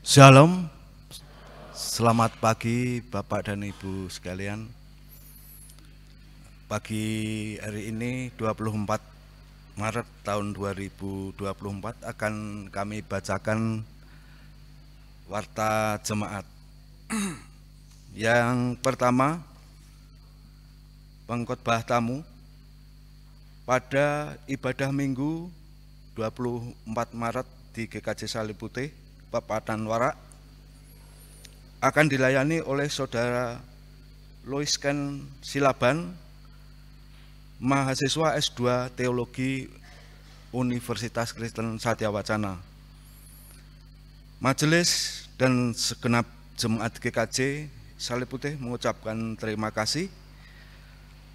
Shalom, selamat pagi Bapak dan Ibu sekalian. Pagi hari ini 24 Maret tahun 2024 akan kami bacakan warta jemaat. Yang pertama, pengkhotbah tamu pada ibadah Minggu 24 Maret di GKJ Salib Putih Pepatan Warak akan dilayani oleh Saudara Loisken Silaban, mahasiswa S2 Teologi Universitas Kristen Satyawacana. Majelis dan segenap jemaat GKJ Salib Putih mengucapkan terima kasih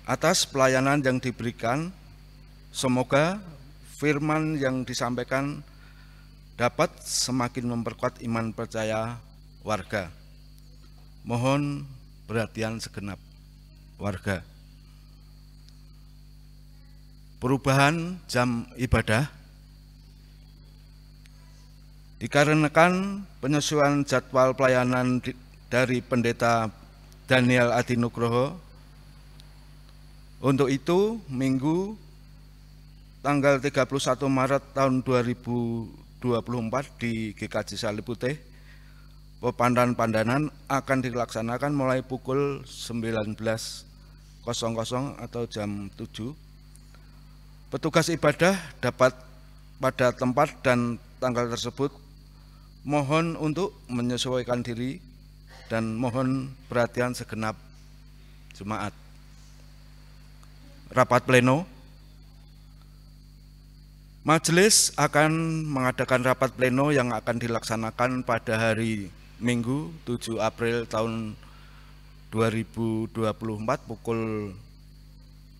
atas pelayanan yang diberikan. Semoga firman yang disampaikan dapat semakin memperkuat iman percaya warga. Mohon perhatian segenap warga. Perubahan jam ibadah dikarenakan penyesuaian jadwal pelayanan dari Pendeta Daniel Adi Nugroho. Untuk itu, Minggu tanggal 31 Maret tahun 2024 di GKJ Salib Putih Pepandan-Pandanan akan dilaksanakan mulai pukul 19.00 atau jam 7. Petugas ibadah dapat pada tempat dan tanggal tersebut. Mohon untuk menyesuaikan diri dan mohon perhatian segenap jemaat. Rapat pleno. Majelis akan mengadakan rapat pleno yang akan dilaksanakan pada hari Minggu 7 April tahun 2024 pukul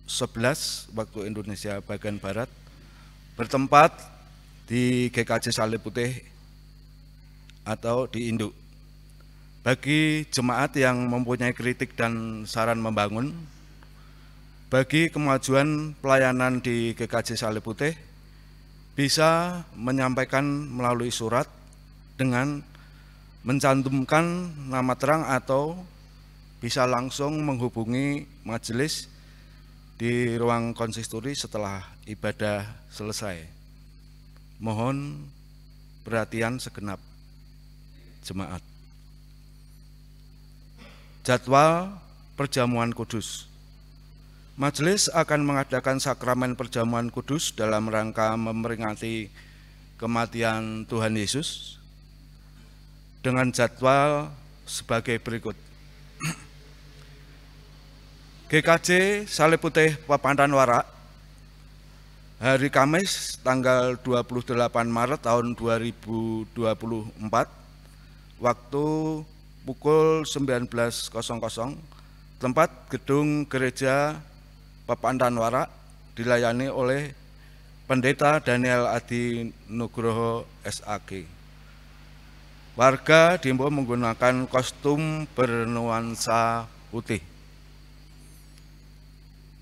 11 waktu Indonesia bagian Barat, bertempat di GKJ Salib Putih atau di Induk. Bagi jemaat yang mempunyai kritik dan saran membangun bagi kemajuan pelayanan di GKJ Salib Putih, bisa menyampaikan melalui surat dengan mencantumkan nama terang atau bisa langsung menghubungi majelis di ruang konsistori setelah ibadah selesai. Mohon perhatian segenap jemaat. Jadwal perjamuan kudus. Majelis akan mengadakan sakramen perjamuan kudus dalam rangka memperingati kematian Tuhan Yesus dengan jadwal sebagai berikut. GKJ Salib Putih Pepandan Warak, hari Kamis tanggal 28 Maret tahun 2024, waktu pukul 19.00, tempat gedung gereja Pepandan Warak, dilayani oleh Pendeta Daniel Adi Nugroho SAG. Warga diimbau menggunakan kostum bernuansa putih.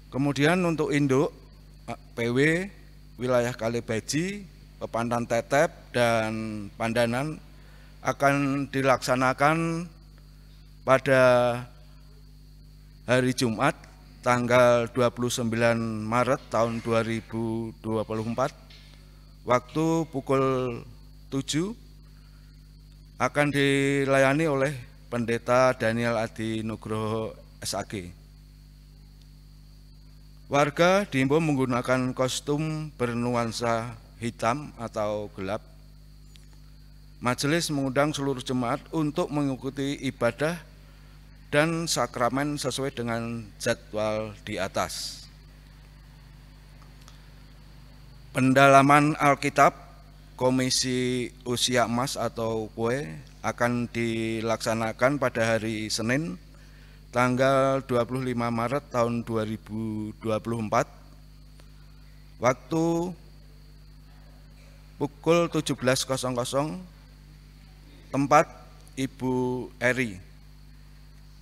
Kemudian untuk induk PW wilayah Kalibaji, Pepandan Tetep dan Pandanan akan dilaksanakan pada hari Jumat tanggal 29 Maret tahun 2024, waktu pukul 7, akan dilayani oleh Pendeta Daniel Adi Nugroho SAG. Warga diimbau menggunakan kostum bernuansa hitam atau gelap. Majelis mengundang seluruh jemaat untuk mengikuti ibadah dan sakramen sesuai dengan jadwal di atas. Pendalaman Alkitab Komisi Usia Emas atau KUE akan dilaksanakan pada hari Senin tanggal 25 Maret tahun 2024, waktu pukul 17.00, tempat Ibu Eri.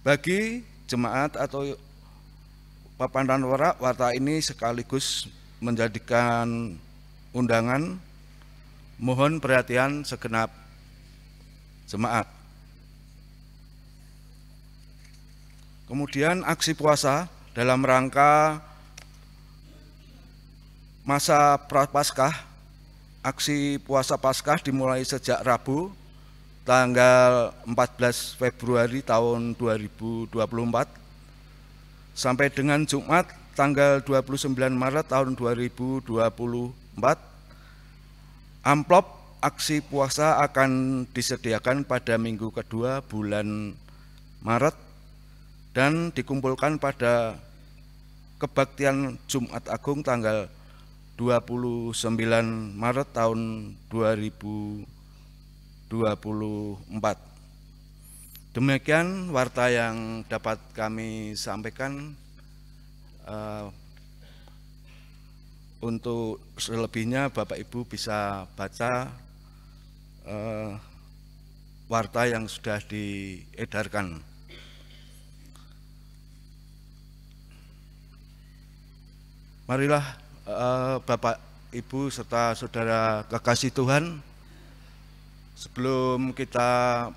Bagi jemaat atau Pepandan Warak, warta ini sekaligus menjadikan undangan. Mohon perhatian segenap jemaat. Kemudian aksi puasa dalam rangka masa Prapaskah. Aksi puasa Paskah dimulai sejak Rabu tanggal 14 Februari tahun 2024 sampai dengan Jumat tanggal 29 Maret tahun 2024. Amplop aksi puasa akan disediakan pada minggu kedua bulan Maret dan dikumpulkan pada kebaktian Jumat Agung tanggal 29 Maret tahun 2024. Demikian warta yang dapat kami sampaikan. Untuk selebihnya Bapak Ibu bisa baca warta yang sudah diedarkan. Marilah Bapak, Ibu, serta saudara kekasih Tuhan, sebelum kita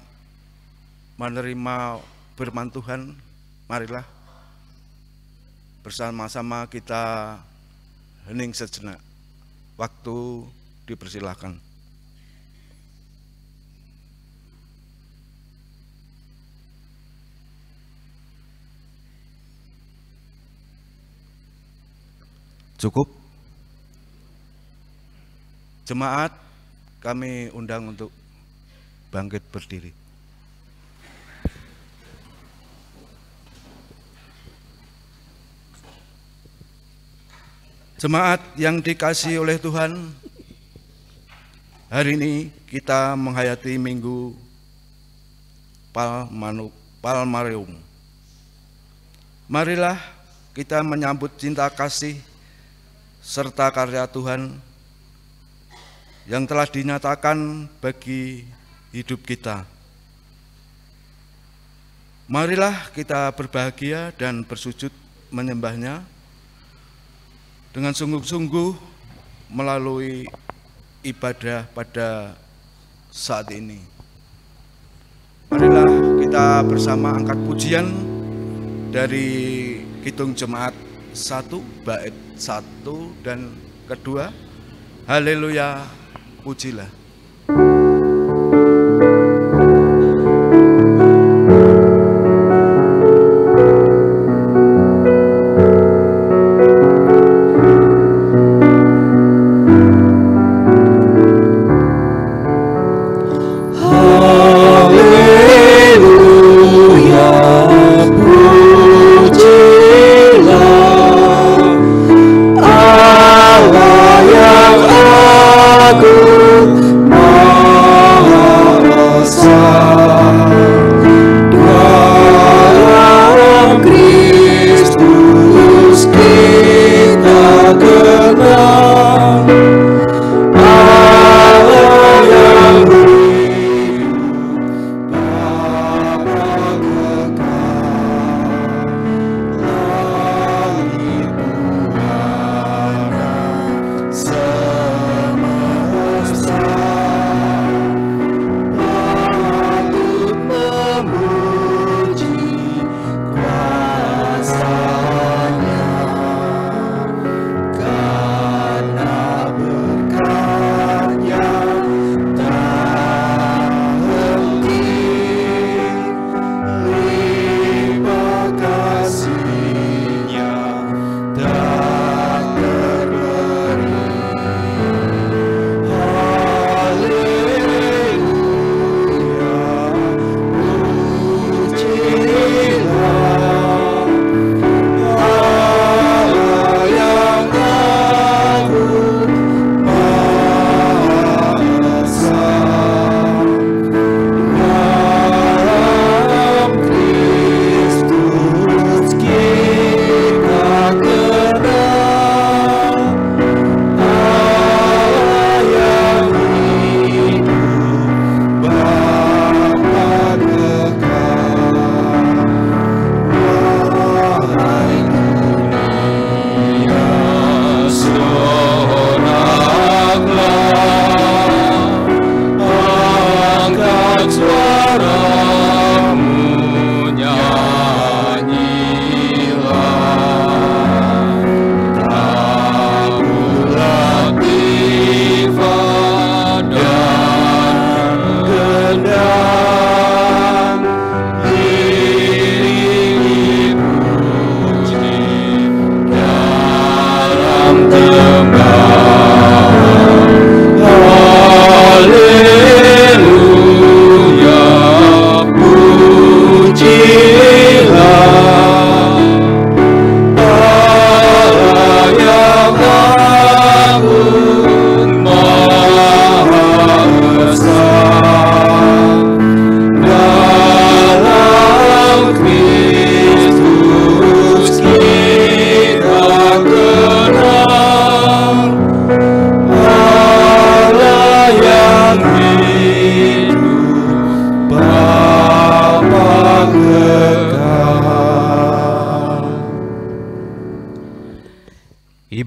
menerima firman Tuhan, marilah bersama-sama kita hening sejenak. Waktu dipersilahkan. Cukup? Jemaat, kami undang untuk bangkit berdiri. Jemaat yang dikasihi oleh Tuhan, hari ini kita menghayati Minggu Palmareum. Marilah kita menyambut cinta kasih serta karya Tuhan yang telah dinyatakan bagi hidup kita. Marilah kita berbahagia dan bersujud menyembahnya dengan sungguh-sungguh melalui ibadah pada saat ini. Marilah kita bersama angkat pujian dari Kidung Jemaat 1 bait 1 dan kedua. Haleluya, pujilah. Allah yang agung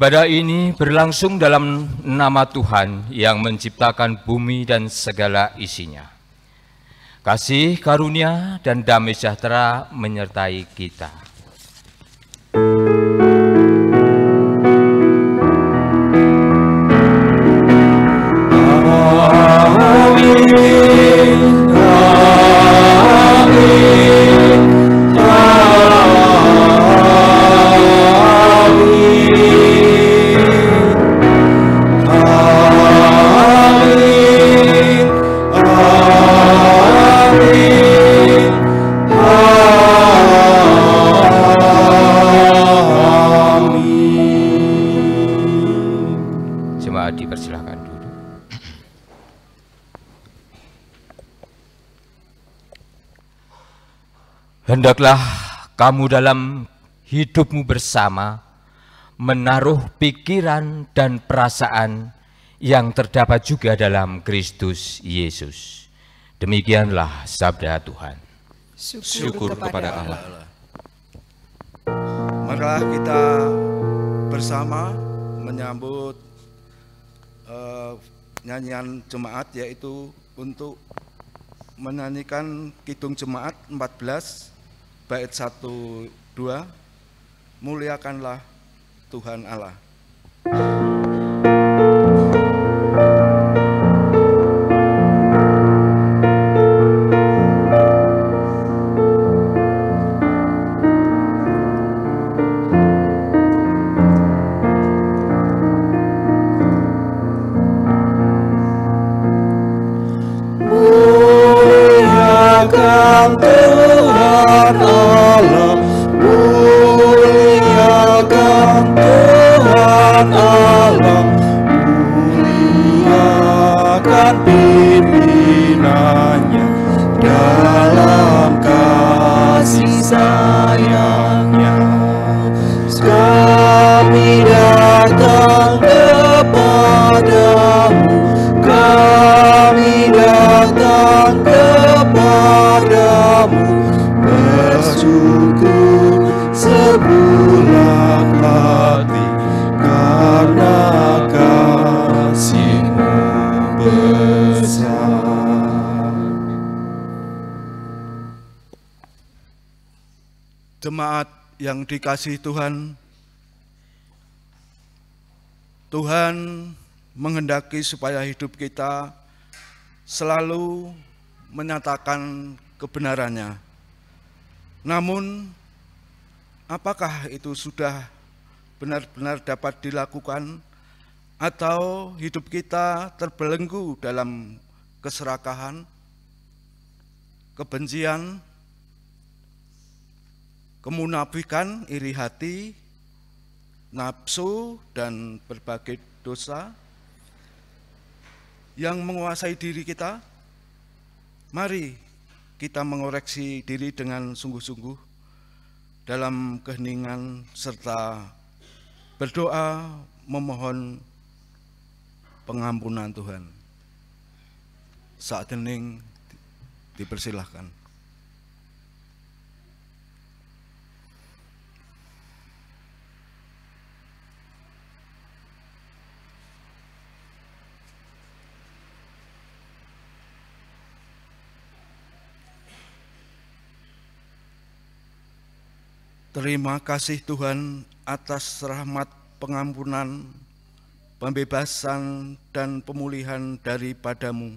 Ibadah ini berlangsung dalam nama Tuhan yang menciptakan bumi dan segala isinya. Kasih karunia dan damai sejahtera menyertai kita. Dipersilakan dulu. Hendaklah kamu dalam hidupmu bersama menaruh pikiran dan perasaan yang terdapat juga dalam Kristus Yesus. Demikianlah sabda Tuhan. Syukur kepada Allah. Marilah kita bersama menyambut nyanyian jemaat, yaitu untuk menyanyikan Kidung Jemaat 14 bait 1-2, Muliakanlah Tuhan Allah. Jemaat yang dikasihi Tuhan, Tuhan menghendaki supaya hidup kita selalu menyatakan kebenarannya. Namun, apakah itu sudah benar-benar dapat dilakukan, atau hidup kita terbelenggu dalam keserakahan, kebencian, kemunafikan, iri hati, nafsu, dan berbagai dosa yang menguasai diri kita? Mari kita mengoreksi diri dengan sungguh-sungguh dalam keheningan serta berdoa memohon pengampunan Tuhan. Saat hening dipersilahkan. Terima kasih Tuhan atas rahmat pengampunan, pembebasan, dan pemulihan daripadamu.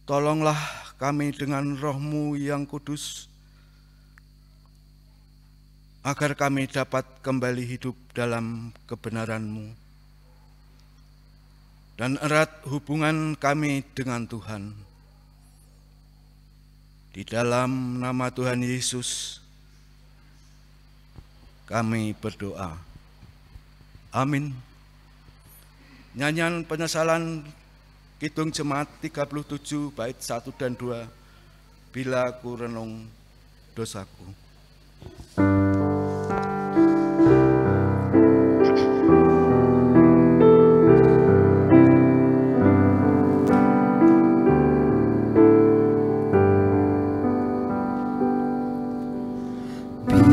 Tolonglah kami dengan roh-Mu yang kudus, agar kami dapat kembali hidup dalam kebenaran-Mu, dan erat hubungan kami dengan Tuhan. Di dalam nama Tuhan Yesus, kami berdoa. Amin. Nyanyian penyesalan Kidung Jemaat 37 bait 1 dan 2, Bila ku renung dosaku.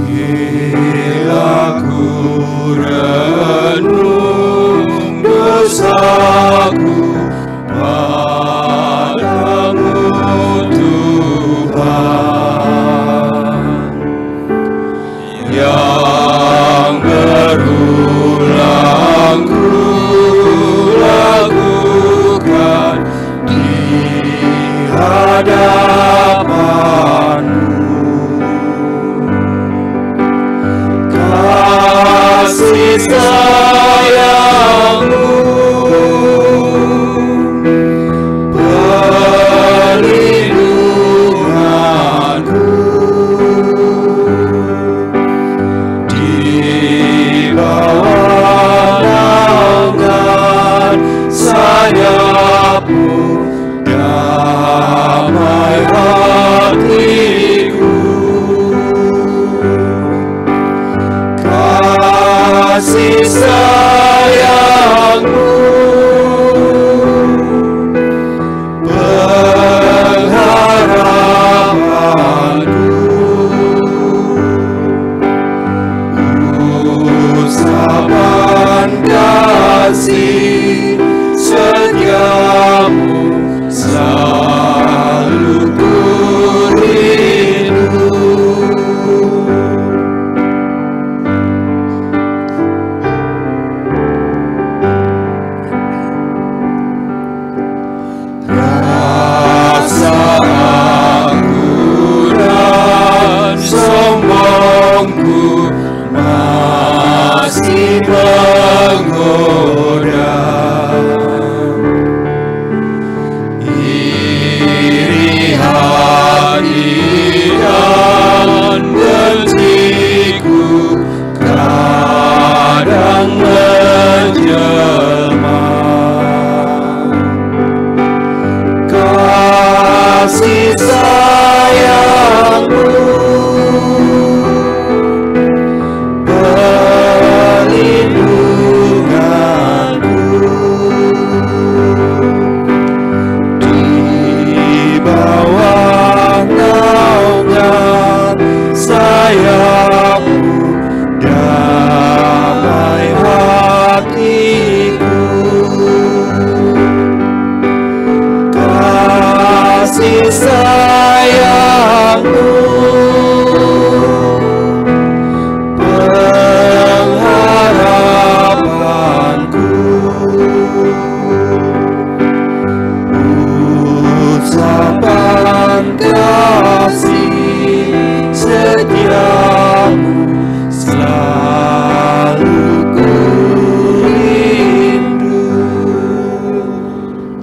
Bila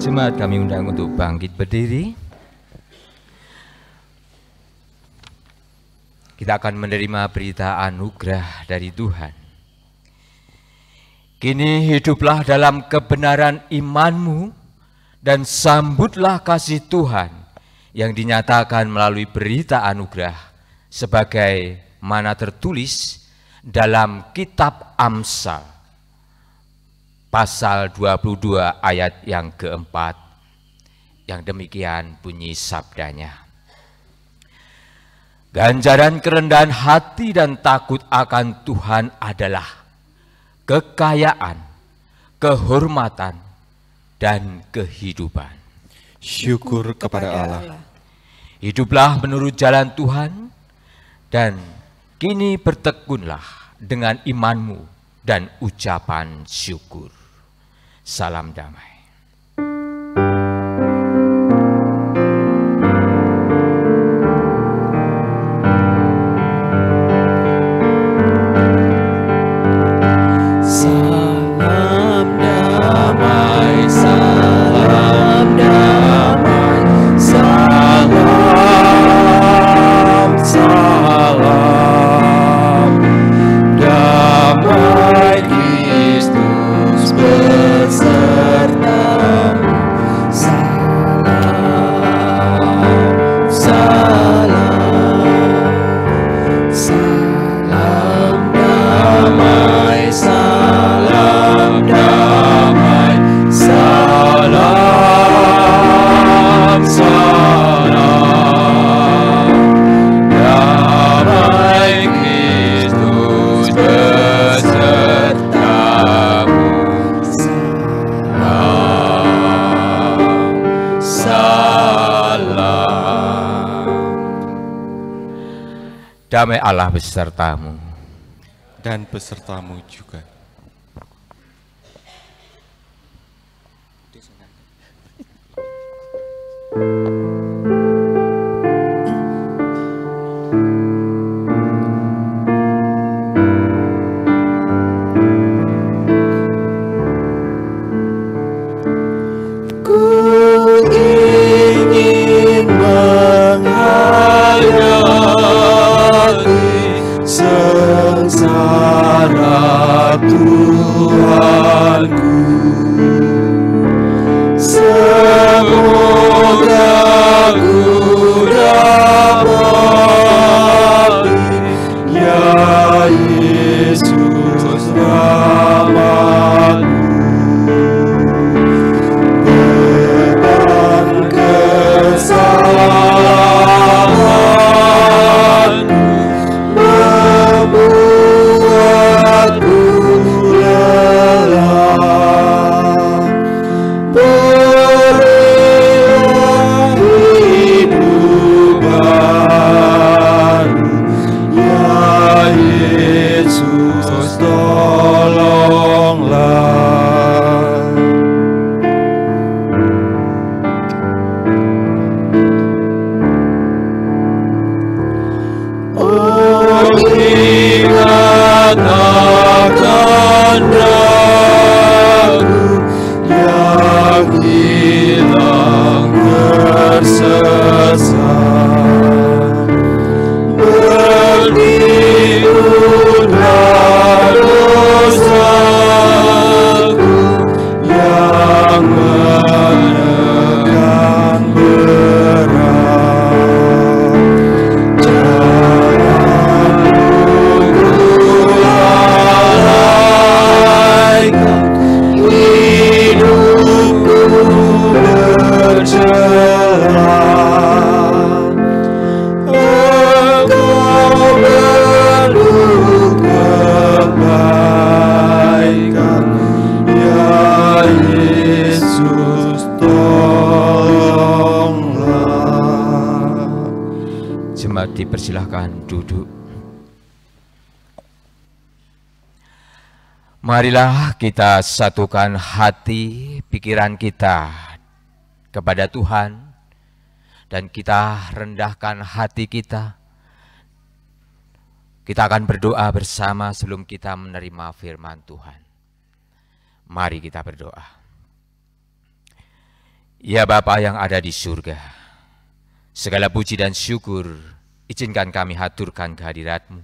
Jemaat kami undang untuk bangkit berdiri. Kita akan menerima berita anugerah dari Tuhan. Kini hiduplah dalam kebenaran imanmu dan sambutlah kasih Tuhan yang dinyatakan melalui berita anugerah sebagai mana tertulis dalam kitab Amsal pasal 22 ayat yang keempat, yang demikian bunyi sabdanya. Ganjaran kerendahan hati dan takut akan Tuhan adalah kekayaan, kehormatan, dan kehidupan. Syukur kepada Allah. Hiduplah menurut jalan Tuhan, dan kini bertekunlah dengan imanmu dan ucapan syukur. Salam damai. Damai Allah besertamu dan besertamu juga. Dipersilahkan duduk. Marilah kita satukan hati, pikiran kita kepada Tuhan, dan kita rendahkan hati kita. Kita akan berdoa bersama sebelum kita menerima firman Tuhan. Mari kita berdoa. Ya Bapa yang ada di surga, segala puji dan syukur izinkan kami haturkan kehadirat-Mu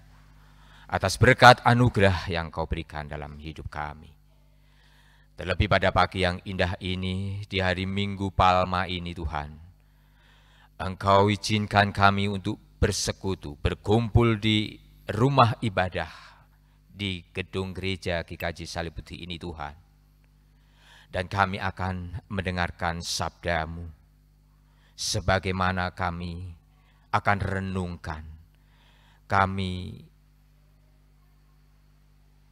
atas berkat anugerah yang Kau berikan dalam hidup kami. Terlebih pada pagi yang indah ini, di hari Minggu Palma ini Tuhan, Engkau izinkan kami untuk bersekutu, berkumpul di rumah ibadah, di gedung gereja GKJ Salib Putih ini Tuhan. Dan kami akan mendengarkan sabda-Mu, sebagaimana kami akan renungkan, kami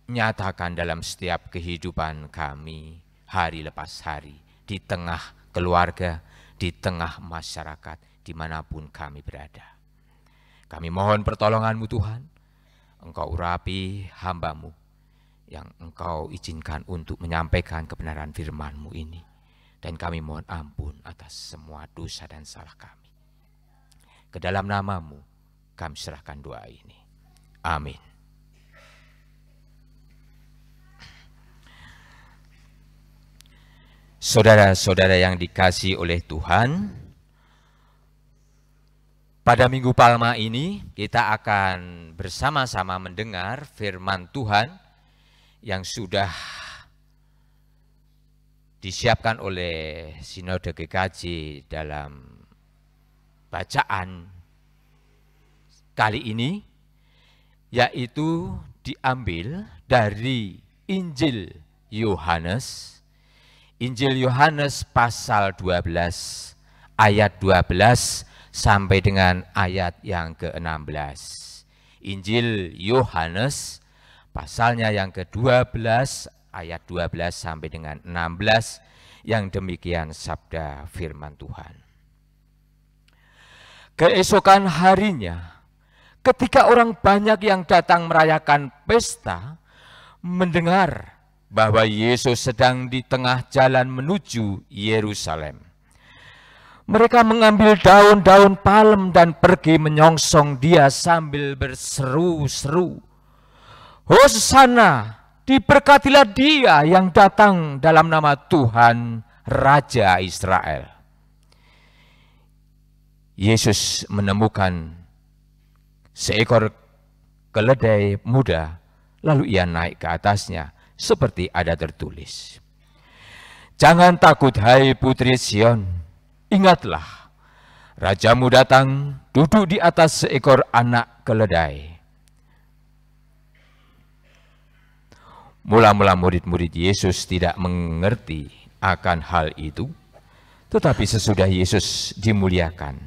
nyatakan dalam setiap kehidupan kami, hari lepas hari, di tengah keluarga, di tengah masyarakat, dimanapun kami berada. Kami mohon pertolongan-Mu Tuhan, Engkau urapi hamba-Mu, yang Engkau izinkan untuk menyampaikan kebenaran firman-Mu ini. Dan kami mohon ampun atas semua dosa dan salah kami. Ke dalam nama-Mu kami serahkan doa ini. Amin. Saudara-saudara yang dikasihi oleh Tuhan, pada Minggu Palma ini kita akan bersama-sama mendengar firman Tuhan yang sudah disiapkan oleh Sinode GKJ dalam bacaan kali ini, yaitu diambil dari Injil Yohanes, pasal 12 ayat 12 sampai dengan ayat yang ke-16. Injil Yohanes pasalnya yang ke-12 ayat 12 sampai dengan 16, yang demikian sabda firman Tuhan. Keesokan harinya, ketika orang banyak yang datang merayakan pesta, mendengar bahwa Yesus sedang di tengah jalan menuju Yerusalem, mereka mengambil daun-daun palem dan pergi menyongsong Dia sambil berseru-seru, Hosana, diberkatilah Dia yang datang dalam nama Tuhan, Raja Israel. Yesus menemukan seekor keledai muda, lalu Ia naik ke atasnya, seperti ada tertulis, Jangan takut hai putri Sion, ingatlah, Rajamu datang duduk di atas seekor anak keledai. Mula-mula murid-murid Yesus tidak mengerti akan hal itu, tetapi sesudah Yesus dimuliakan,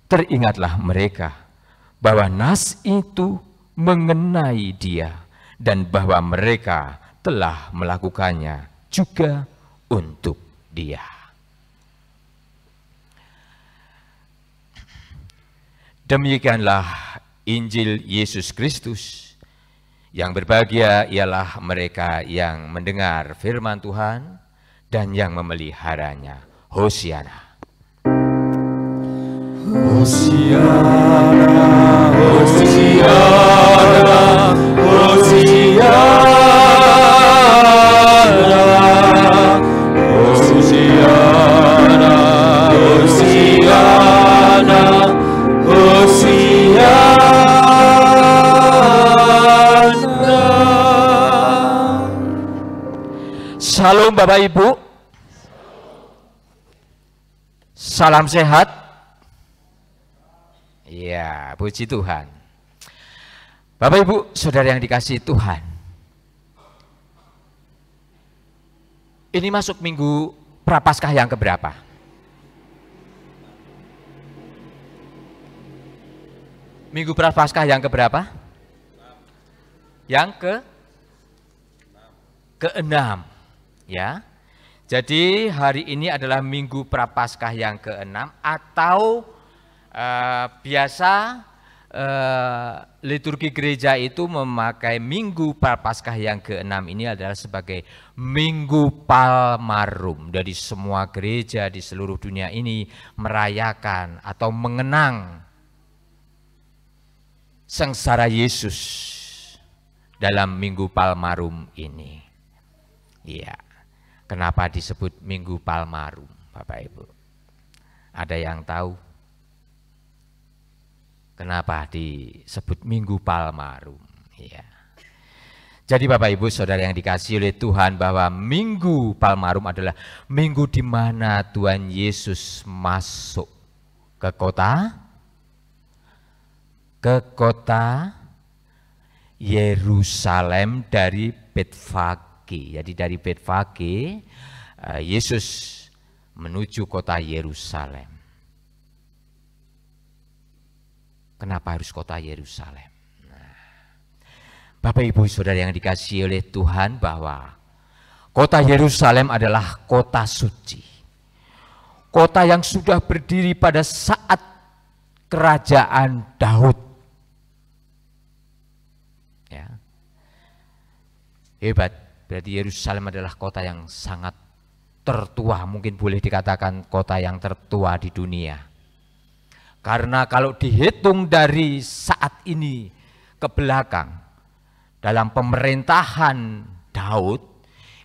teringatlah mereka bahwa nas itu mengenai Dia dan bahwa mereka telah melakukannya juga untuk Dia. Demikianlah Injil Yesus Kristus. Yang berbahagia ialah mereka yang mendengar firman Tuhan dan yang memeliharanya. Hosiana. Hosiana, Hosiana, Hosiana, Hosiana, Hosiana, Hosiana. Salam Bapak Ibu, salam sehat. Ya, puji Tuhan. Bapak Ibu, saudara yang dikasihi Tuhan, ini masuk minggu Prapaskah yang keberapa? Minggu Prapaskah yang keberapa? Yang ke-6. Ya, jadi hari ini adalah Minggu Prapaskah yang ke-6, atau biasa liturgi gereja itu memakai Minggu Prapaskah yang ke-6 ini adalah sebagai Minggu Palmarum. Dari semua gereja di seluruh dunia ini merayakan atau mengenang sengsara Yesus dalam Minggu Palmarum ini. Iya. Kenapa disebut Minggu Palmarum, Bapak Ibu? Ada yang tahu kenapa disebut Minggu Palmarum? Ya. Jadi Bapak Ibu Saudara yang dikasihi oleh Tuhan, bahwa Minggu Palmarum adalah minggu di mana Tuhan Yesus masuk ke kota Yerusalem dari Betfage. Jadi dari Betfage Yesus menuju kota Yerusalem. Kenapa harus kota Yerusalem? Bapak Ibu Saudara yang dikasihi oleh Tuhan, bahwa kota Yerusalem adalah kota suci. Kota yang sudah berdiri pada saat kerajaan Daud. Ya. Hebat, berarti Yerusalem adalah kota yang sangat tertua, mungkin boleh dikatakan kota yang tertua di dunia. Karena kalau dihitung dari saat ini ke belakang, dalam pemerintahan Daud,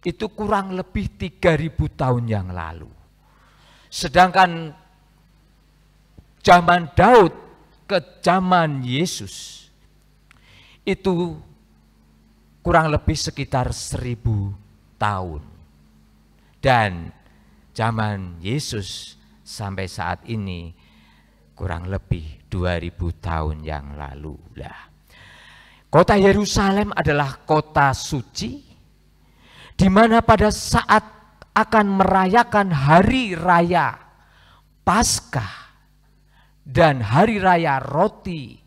itu kurang lebih 3000 tahun yang lalu. Sedangkan zaman Daud ke zaman Yesus, itu kurang lebih sekitar 1000 tahun. Dan zaman Yesus sampai saat ini kurang lebih 2000 tahun yang lalu lah. Kota Yerusalem adalah kota suci, di mana pada saat akan merayakan hari raya Paskah dan hari raya roti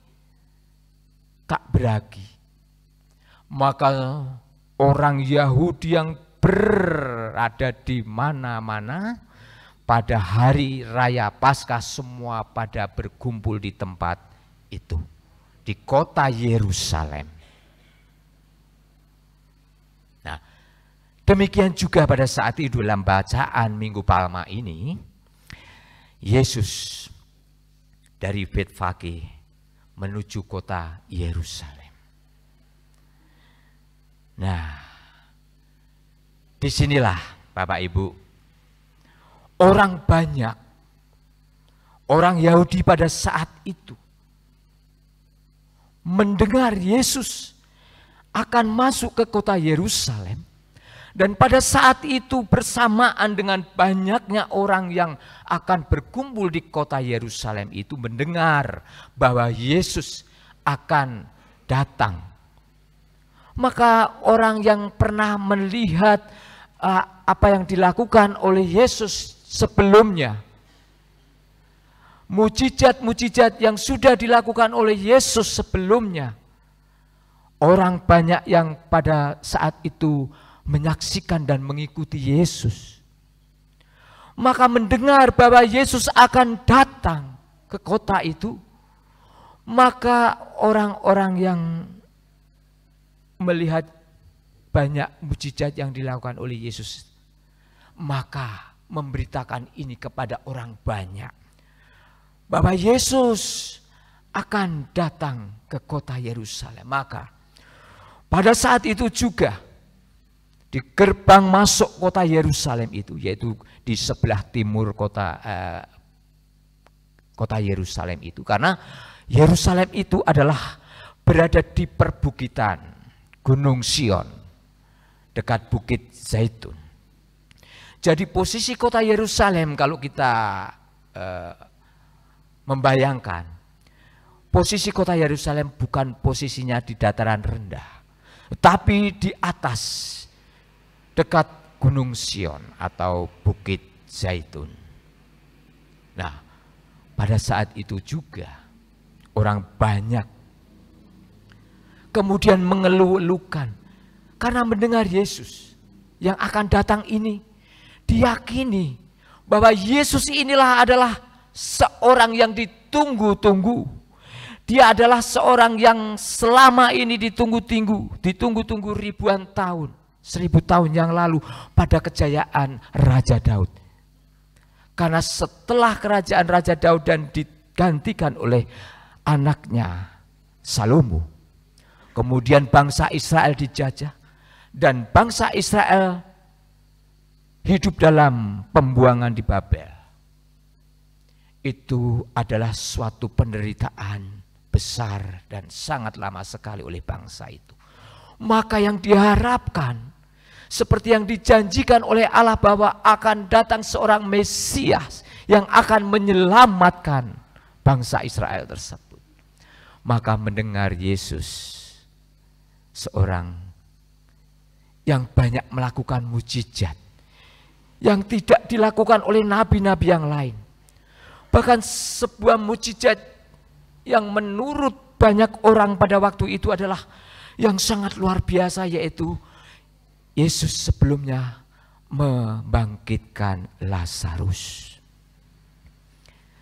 tak beragi, maka orang Yahudi yang berada di mana-mana pada hari raya Paskah semua pada berkumpul di tempat itu, di kota Yerusalem. Nah, demikian juga pada saat itu dalam bacaan Minggu Palma ini, Yesus dari Betfage menuju kota Yerusalem. Nah, disinilah Bapak Ibu, orang banyak, orang Yahudi pada saat itu mendengar Yesus akan masuk ke kota Yerusalem, dan pada saat itu bersamaan dengan banyaknya orang yang akan berkumpul di kota Yerusalem itu mendengar bahwa Yesus akan datang. Maka orang yang pernah melihat apa yang dilakukan oleh Yesus sebelumnya, mujizat-mujizat yang sudah dilakukan oleh Yesus sebelumnya, orang banyak yang pada saat itu menyaksikan dan mengikuti Yesus. Maka mendengar bahwa Yesus akan datang ke kota itu, maka orang-orang yang melihat banyak mujizat yang dilakukan oleh Yesus, maka memberitakan ini kepada orang banyak, bahwa Yesus akan datang ke kota Yerusalem. Maka pada saat itu juga di gerbang masuk kota Yerusalem itu, yaitu di sebelah timur kota Yerusalem itu, karena Yerusalem itu adalah berada di perbukitan Gunung Sion, dekat Bukit Zaitun. Jadi posisi kota Yerusalem kalau kita membayangkan, posisi kota Yerusalem bukan posisinya di dataran rendah, tapi di atas, dekat Gunung Sion atau Bukit Zaitun. Nah, pada saat itu juga orang banyak kemudian mengeluh-elukan karena mendengar Yesus yang akan datang ini, diyakini bahwa Yesus inilah adalah seorang yang ditunggu-tunggu. Dia adalah seorang yang selama ini ditunggu-tunggu ribuan tahun, 1000 tahun yang lalu pada kejayaan Raja Daud. Karena setelah kerajaan Raja Daud dan digantikan oleh anaknya Salomo, kemudian bangsa Israel dijajah dan bangsa Israel hidup dalam pembuangan di Babel, itu adalah suatu penderitaan besar dan sangat lama sekali oleh bangsa itu. Maka yang diharapkan, seperti yang dijanjikan oleh Allah bahwa akan datang seorang Mesias yang akan menyelamatkan bangsa Israel tersebut. Maka mendengar Yesus, seorang yang banyak melakukan mujizat, yang tidak dilakukan oleh nabi-nabi yang lain. Bahkan sebuah mujizat yang menurut banyak orang pada waktu itu adalah yang sangat luar biasa, yaitu Yesus sebelumnya membangkitkan Lazarus.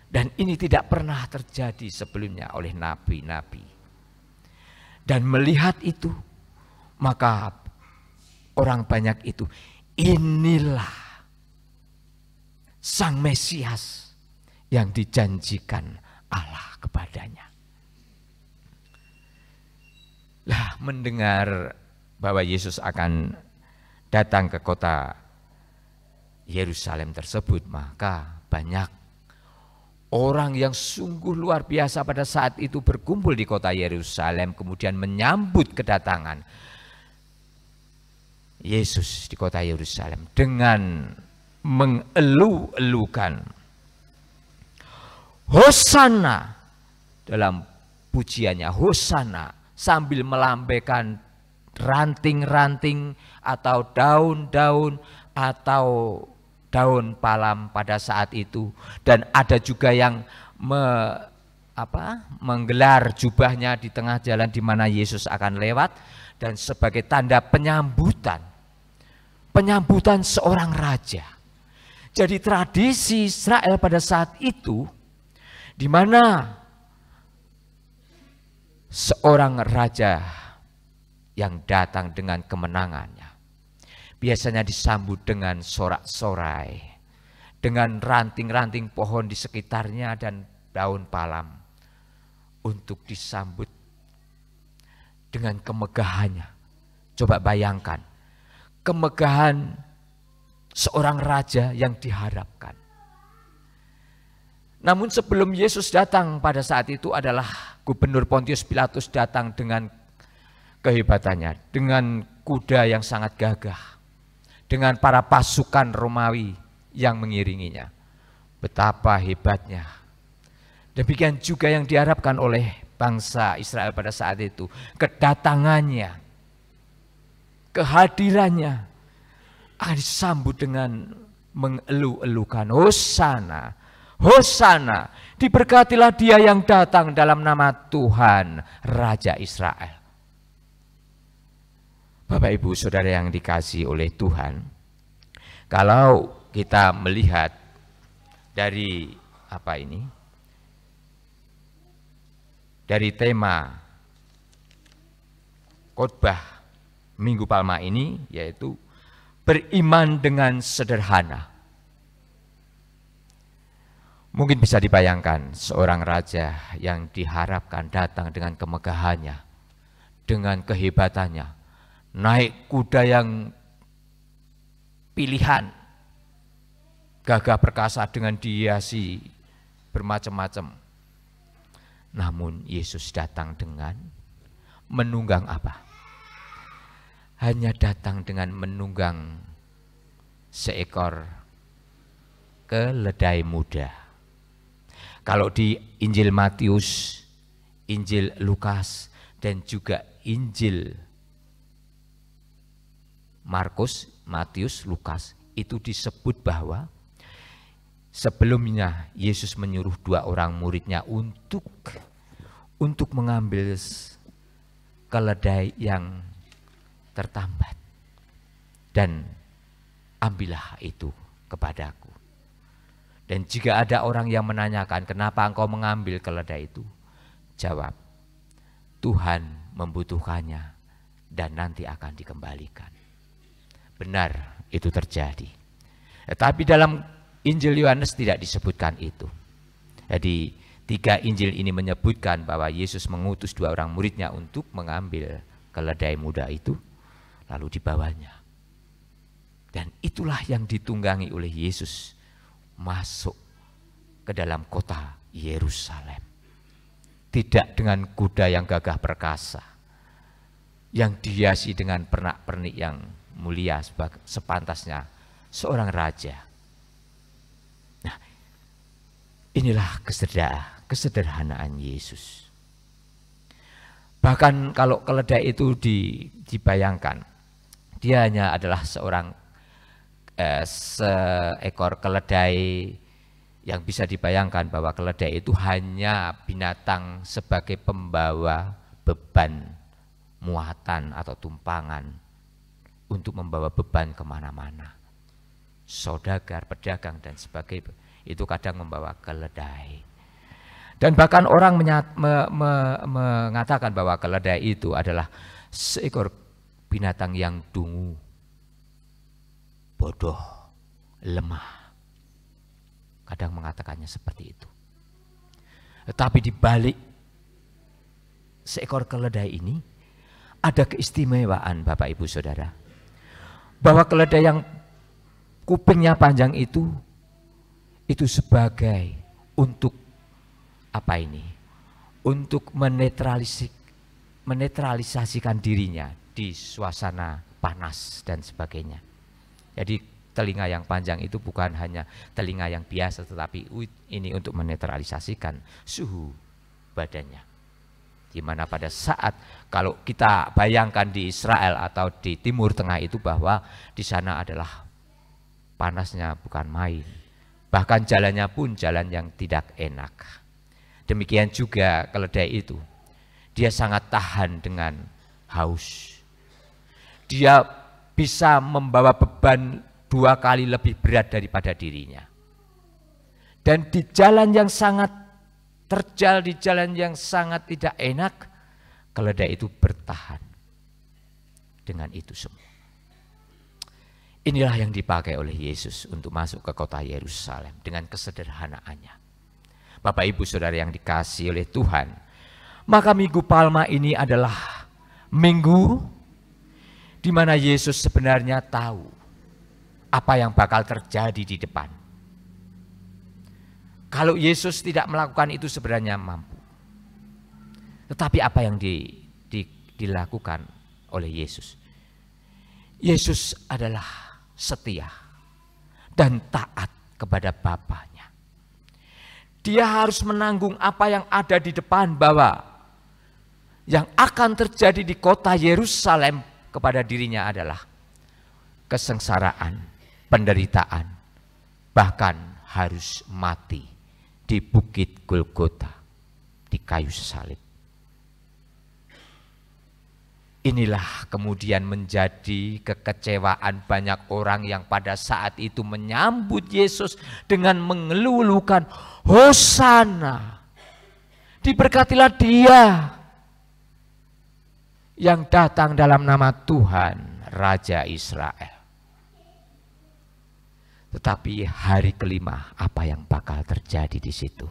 Dan ini tidak pernah terjadi sebelumnya oleh nabi-nabi. Dan melihat itu, maka orang banyak itu, inilah Sang Mesias yang dijanjikan Allah kepadanya. Lah, mendengar bahwa Yesus akan datang ke kota Yerusalem tersebut, maka banyak orang yang sungguh luar biasa pada saat itu berkumpul di kota Yerusalem, kemudian menyambut kedatangan Yesus di kota Yerusalem dengan mengeluh-elukan Hosana dalam pujiannya, Hosana, sambil melambaikan ranting-ranting atau daun-daun atau daun palem pada saat itu. Dan ada juga yang menggelar jubahnya di tengah jalan di mana Yesus akan lewat, dan sebagai tanda penyambutan seorang raja. Jadi tradisi Israel pada saat itu, di mana seorang raja yang datang dengan kemenangannya biasanya disambut dengan sorak-sorai, dengan ranting-ranting pohon di sekitarnya dan daun palem, untuk disambut dengan kemegahannya. Coba bayangkan kemegahan seorang raja yang diharapkan. Namun sebelum Yesus datang pada saat itu adalah Gubernur Pontius Pilatus datang dengan kehebatannya, dengan kuda yang sangat gagah, dengan para pasukan Romawi yang mengiringinya. Betapa hebatnya. Demikian juga yang diharapkan oleh bangsa Israel pada saat itu. Kedatangannya, kehadirannya akan disambut dengan mengeluh-elukan, Hosana, Hosana, diberkatilah dia yang datang dalam nama Tuhan Raja Israel. Bapak Ibu Saudara yang dikasihi oleh Tuhan, kalau kita melihat dari dari tema khotbah Minggu Palma ini, yaitu beriman dengan sederhana. Mungkin bisa dibayangkan seorang raja yang diharapkan datang dengan kemegahannya, dengan kehebatannya, naik kuda yang pilihan, gagah perkasa dengan dihiasi bermacam-macam. Namun Yesus datang dengan menunggang apa? Hanya datang dengan menunggang seekor keledai muda. Kalau di Injil Matius, Injil Lukas, dan juga Injil Markus, Matius, Lukas, itu disebut bahwa sebelumnya Yesus menyuruh 2 orang muridnya untuk mengambil keledai yang tertambat, dan ambillah itu kepadaku. Dan jika ada orang yang menanyakan, kenapa engkau mengambil keledai itu? Jawab, Tuhan membutuhkannya dan nanti akan dikembalikan. Benar, itu terjadi. Tetapi dalam Injil Yohanes tidak disebutkan itu. Jadi 3 Injil ini menyebutkan bahwa Yesus mengutus 2 orang muridnya untuk mengambil keledai muda itu, lalu dibawanya. Dan itulah yang ditunggangi oleh Yesus masuk ke dalam kota Yerusalem. Tidak dengan kuda yang gagah perkasa, yang dihiasi dengan pernak-pernik yang mulia sepantasnya seorang raja. Nah, inilah kesederhanaan Yesus. Bahkan kalau keledai itu dibayangkan, dia hanya adalah seekor keledai yang bisa dibayangkan bahwa keledai itu hanya binatang sebagai pembawa beban, muatan atau tumpangan untuk membawa beban kemana-mana. Saudagar, pedagang dan sebagainya itu kadang membawa keledai. Dan bahkan orang mengatakan bahwa keledai itu adalah seekor binatang yang dungu, bodoh, lemah. Kadang mengatakannya seperti itu. Tetapi di balik seekor keledai ini ada keistimewaan, Bapak Ibu Saudara. Bahwa keledai yang kupingnya panjang itu sebagai untuk apa ini? Untuk menetralisasikan dirinya di suasana panas dan sebagainya. Jadi telinga yang panjang itu bukan hanya telinga yang biasa, tetapi ini untuk menetralisasikan suhu badannya. Di mana pada saat kalau kita bayangkan di Israel atau di Timur Tengah itu bahwa di sana adalah panasnya bukan main. Bahkan jalannya pun jalan yang tidak enak. Demikian juga keledai itu. Dia sangat tahan dengan haus. Dia bisa membawa beban 2 kali lebih berat daripada dirinya. Dan di jalan yang sangat terjal, di jalan yang sangat tidak enak, keledai itu bertahan dengan itu semua. Inilah yang dipakai oleh Yesus untuk masuk ke kota Yerusalem dengan kesederhanaannya. Bapak Ibu Saudara yang dikasihi oleh Tuhan, maka Minggu Palma ini adalah minggu di mana Yesus sebenarnya tahu apa yang bakal terjadi di depan. Kalau Yesus tidak melakukan itu sebenarnya mampu. Tetapi apa yang dilakukan oleh Yesus? Yesus adalah setia dan taat kepada Bapaknya. Dia harus menanggung apa yang ada di depan, bahwa yang akan terjadi di kota Yerusalem kepada dirinya adalah kesengsaraan, penderitaan, bahkan harus mati di bukit Golgota, di kayu salib. Inilah kemudian menjadi kekecewaan banyak orang yang pada saat itu menyambut Yesus dengan mengeluhkan, Hosana, diberkatilah Dia yang datang dalam nama Tuhan, Raja Israel. Tetapi hari kelima, apa yang bakal terjadi di situ?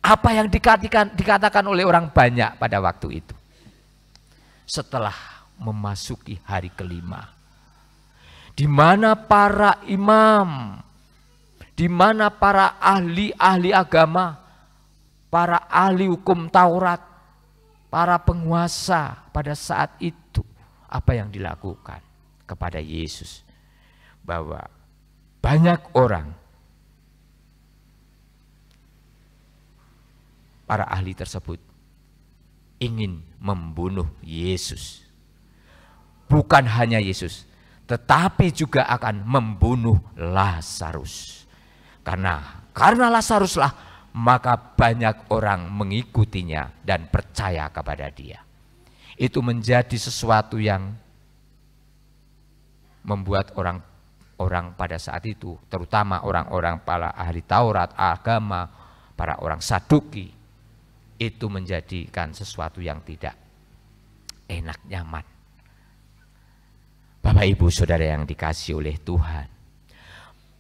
Apa yang dikatakan oleh orang banyak pada waktu itu? Setelah memasuki hari kelima, di mana para imam, di mana para ahli-ahli agama, para ahli hukum Taurat, para penguasa pada saat itu, apa yang dilakukan kepada Yesus? Bahwa banyak orang, para ahli tersebut ingin membunuh Yesus. Bukan hanya Yesus, tetapi juga akan membunuh Lazarus. Karena Lazaruslah maka banyak orang mengikutinya dan percaya kepada dia. Itu menjadi sesuatu yang membuat orang pada saat itu, terutama orang-orang para ahli Taurat, agama, para orang Saduki, itu menjadikan sesuatu yang tidak enak, nyaman. Bapak Ibu Saudara yang dikasihi oleh Tuhan,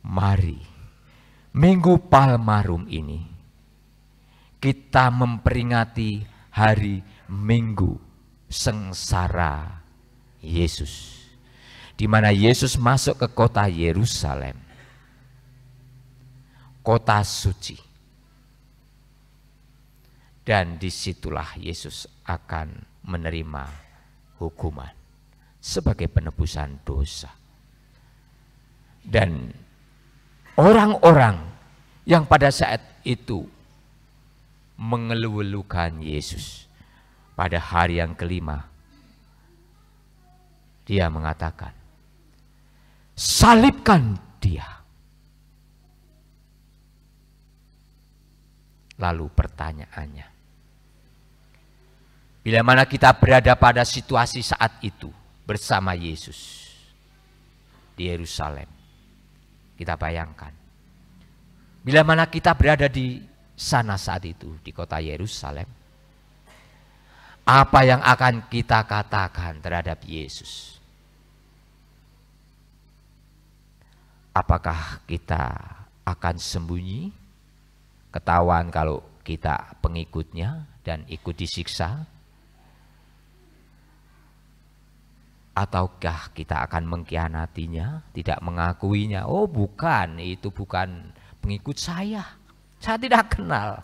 mari Minggu Palmarum ini kita memperingati hari Minggu sengsara Yesus, di mana Yesus masuk ke kota Yerusalem, kota suci. Dan disitulah Yesus akan menerima hukuman sebagai penebusan dosa. Dan orang-orang yang pada saat itu mengeluh-elukan Yesus, pada hari yang kelima, dia mengatakan, salibkan dia. Lalu pertanyaannya, bila mana kita berada pada situasi saat itu bersama Yesus di Yerusalem, kita bayangkan, bila mana kita berada di sana saat itu di kota Yerusalem, apa yang akan kita katakan terhadap Yesus? Apakah kita akan sembunyi, ketahuan kalau kita pengikutnya dan ikut disiksa? Ataukah kita akan mengkhianatinya, tidak mengakuinya? Oh bukan, itu bukan pengikut saya tidak kenal.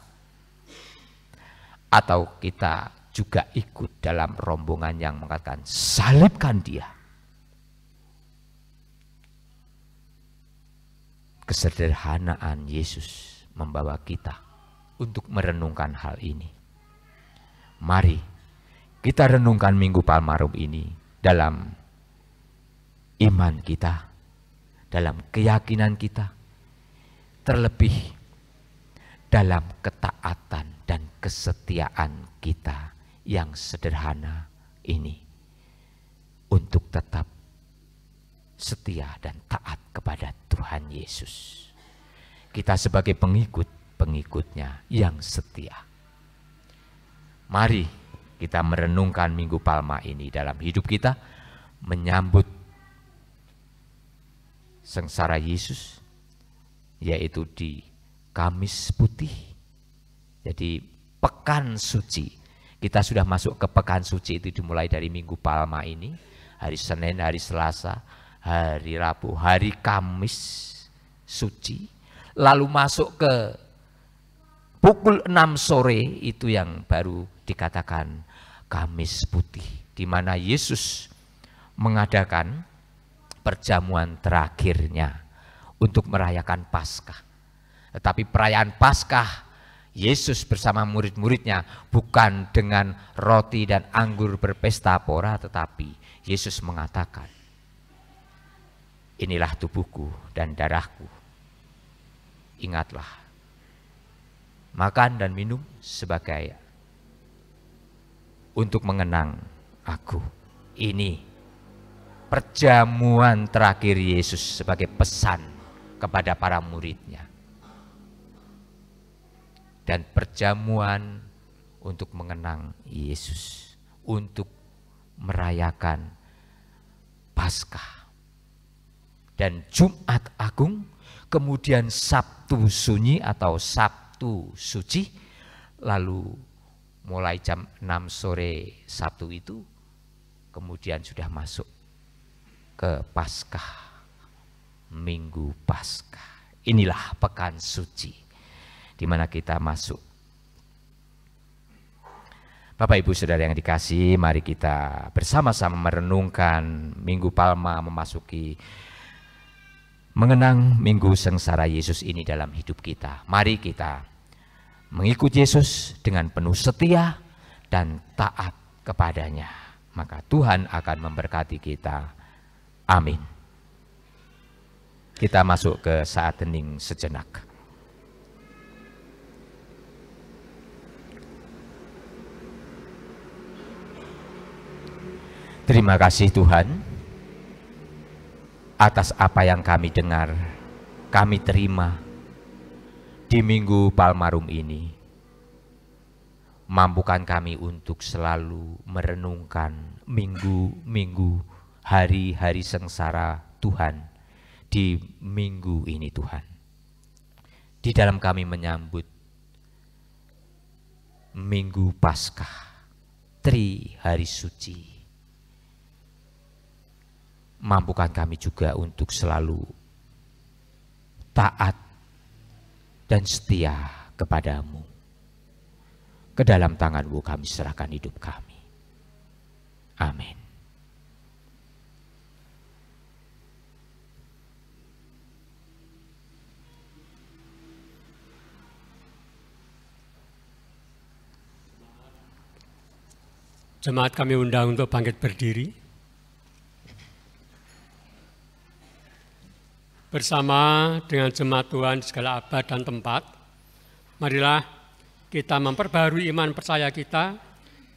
Atau kita juga ikut dalam rombongan yang mengatakan, salibkan dia. Kesederhanaan Yesus membawa kita untuk merenungkan hal ini. Mari kita renungkan Minggu Palmarum ini dalam iman kita, dalam keyakinan kita, terlebih dalam ketaatan dan kesetiaan kita yang sederhana ini, untuk tetap setia dan taat kepada Tuhan Yesus. Kita sebagai pengikut-pengikutnya yang setia. Mari kita merenungkan Minggu Palma ini dalam hidup kita, menyambut sengsara Yesus, yaitu di Kamis Putih. Jadi pekan suci, kita sudah masuk ke pekan suci, itu dimulai dari Minggu Palma ini, hari Senin, hari Selasa, hari Rabu, hari Kamis suci, lalu masuk ke pukul 6 sore, itu yang baru dikatakan Kamis Putih, di mana Yesus mengadakan perjamuan terakhirnya untuk merayakan Paskah. Tetapi perayaan Paskah Yesus bersama murid-muridnya bukan dengan roti dan anggur berpesta pora, tetapi Yesus mengatakan, inilah tubuhku dan darahku. Ingatlah, makan dan minum sebagai untuk mengenang aku. Ini perjamuan terakhir Yesus sebagai pesan kepada para muridnya. Dan perjamuan untuk mengenang Yesus, untuk merayakan Paskah. Dan Jumat Agung, kemudian Sabtu Sunyi atau Sabtu Suci, lalu mulai jam 6 sore Sabtu itu, kemudian sudah masuk ke Paskah, Minggu Paskah. Inilah pekan suci, di mana kita masuk. Bapak Ibu Saudara yang dikasihi, mari kita bersama-sama merenungkan Minggu Palma, memasuki mengenang Minggu Sengsara Yesus ini dalam hidup kita. Mari kita mengikuti Yesus dengan penuh setia dan taat kepadanya. Maka Tuhan akan memberkati kita. Amin. Kita masuk ke saat hening sejenak. Terima kasih Tuhan atas apa yang kami dengar, kami terima di Minggu Palmarum ini. Mampukan kami untuk selalu merenungkan minggu-minggu, hari-hari sengsara Tuhan di minggu ini Tuhan. Di dalam kami menyambut Minggu Paskah, Tri Hari Suci. mampukan kami juga untuk selalu taat dan setia kepadamu. Ke dalam tangan-Mu kami serahkan hidup kami. Amin. Jemaat kami undang untuk bangkit berdiri. Bersama dengan jemaat Tuhan di segala abad dan tempat, marilah kita memperbarui iman percaya kita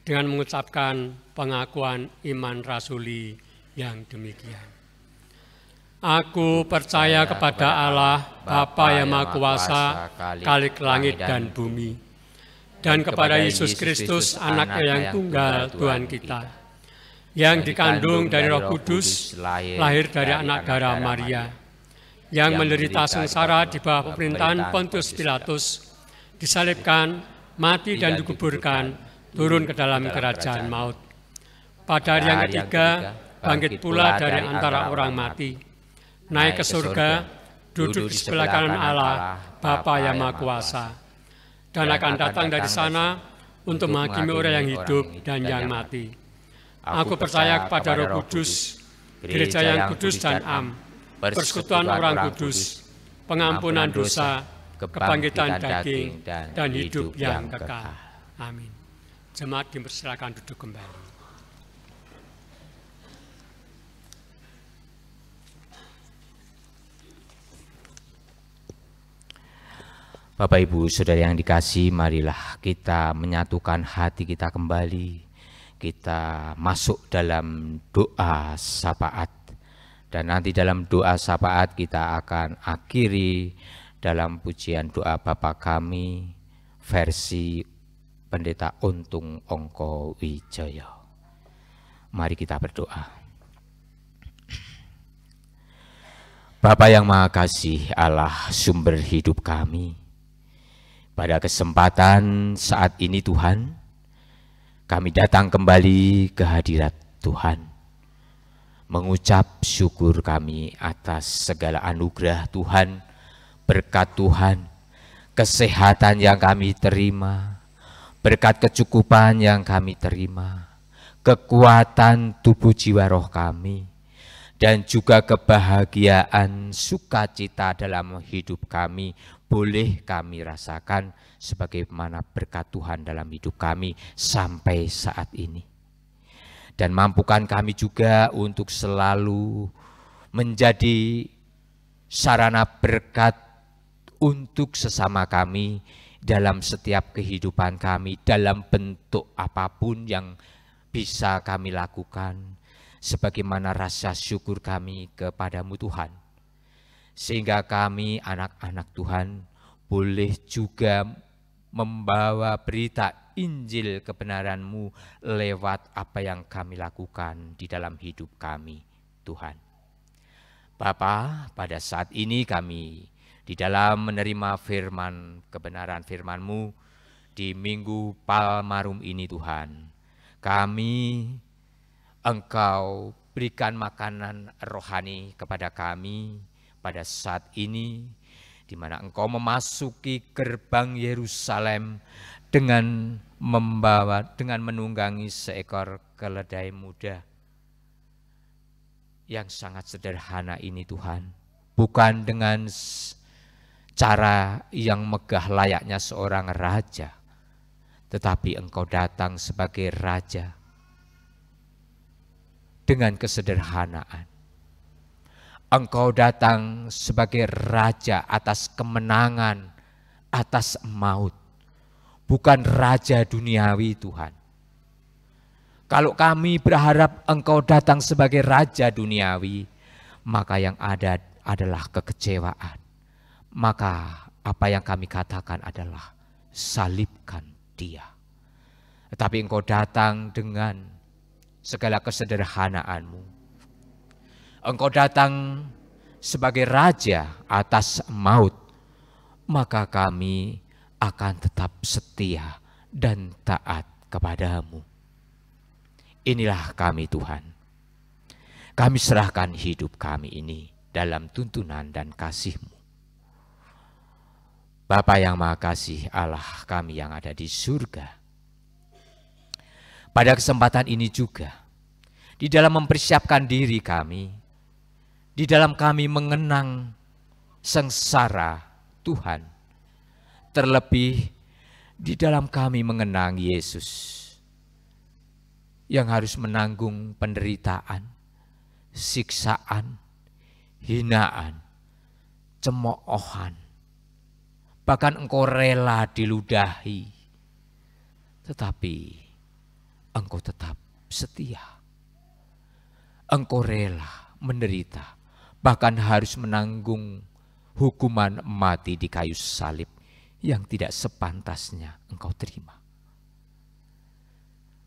dengan mengucapkan pengakuan iman rasuli yang demikian. Aku percaya kepada Allah, Bapa yang Maha Kuasa, Khalik langit dan bumi, dan kepada Yesus Kristus, Anak-Nya yang tunggal Tuhan kita, yang dikandung dari Roh Kudus, lahir dari anak darah Maria, yang menderita sengsara di bawah pemerintahan Pontius Pilatus, disalibkan, mati dan dikuburkan, turun ke dalam kerajaan maut. Pada hari yang ketiga, bangkit pula dari antara orang mati, naik ke surga, duduk di sebelah kanan Allah, Bapa yang Maha Kuasa, dan akan datang dari sana untuk menghakimi orang yang hidup dan yang mati. Aku percaya kepada Roh Kudus, gereja yang kudus dan am, persekutuan orang kudus, pengampunan dosa, kebangkitan daging, dan hidup yang kekal. Amin. Jemaat dipersilakan duduk kembali. Bapak Ibu Saudara yang dikasihi, marilah kita menyatukan hati kita kembali. Kita masuk dalam doa syafaat. Dan nanti dalam doa syafaat kita akan akhiri dalam pujian doa Bapa Kami versi Pendeta Untung Ongko Wijaya. Mari kita berdoa. Bapa yang Maha Kasih, Allah sumber hidup kami, pada kesempatan saat ini Tuhan, kami datang kembali ke hadirat Tuhan, mengucap syukur kami atas segala anugerah Tuhan, berkat Tuhan, kesehatan yang kami terima, berkat kecukupan yang kami terima, kekuatan tubuh jiwa roh kami, dan juga kebahagiaan sukacita dalam hidup kami, boleh kami rasakan sebagaimana berkat Tuhan dalam hidup kami sampai saat ini. Dan mampukan kami juga untuk selalu menjadi sarana berkat untuk sesama kami dalam setiap kehidupan kami, dalam bentuk apapun yang bisa kami lakukan, sebagaimana rasa syukur kami kepadamu Tuhan. Sehingga kami anak-anak Tuhan boleh juga membawa berita Injil kebenaran-Mu lewat apa yang kami lakukan di dalam hidup kami, Tuhan. Bapa, pada saat ini kami di dalam menerima firman, kebenaran firman-Mu di Minggu Palmarum ini Tuhan, kami Engkau berikan makanan rohani kepada kami pada saat ini, di mana Engkau memasuki gerbang Yerusalem dengan menunggangi seekor keledai muda yang sangat sederhana ini Tuhan, bukan dengan cara yang megah layaknya seorang raja, tetapi Engkau datang sebagai raja dengan kesederhanaan. Engkau datang sebagai raja atas kemenangan, atas maut, bukan raja duniawi Tuhan. Kalau kami berharap Engkau datang sebagai raja duniawi, maka yang ada adalah kekecewaan. Maka apa yang kami katakan adalah salibkan Dia. Tetapi Engkau datang dengan segala kesederhanaanmu. Engkau datang sebagai raja atas maut, maka kami akan tetap setia dan taat kepadamu. Inilah kami Tuhan. Kami serahkan hidup kami ini dalam tuntunan dan kasih-Mu. Bapa yang Maha Kasih, Allah kami yang ada di surga. Pada kesempatan ini juga, di dalam mempersiapkan diri kami, di dalam kami mengenang sengsara Tuhan, terlebih di dalam kami mengenang Yesus yang harus menanggung penderitaan, siksaan, hinaan, cemoohan, bahkan Engkau rela diludahi, tetapi Engkau tetap setia. Engkau rela menderita, bahkan harus menanggung hukuman mati di kayu salib yang tidak sepantasnya Engkau terima.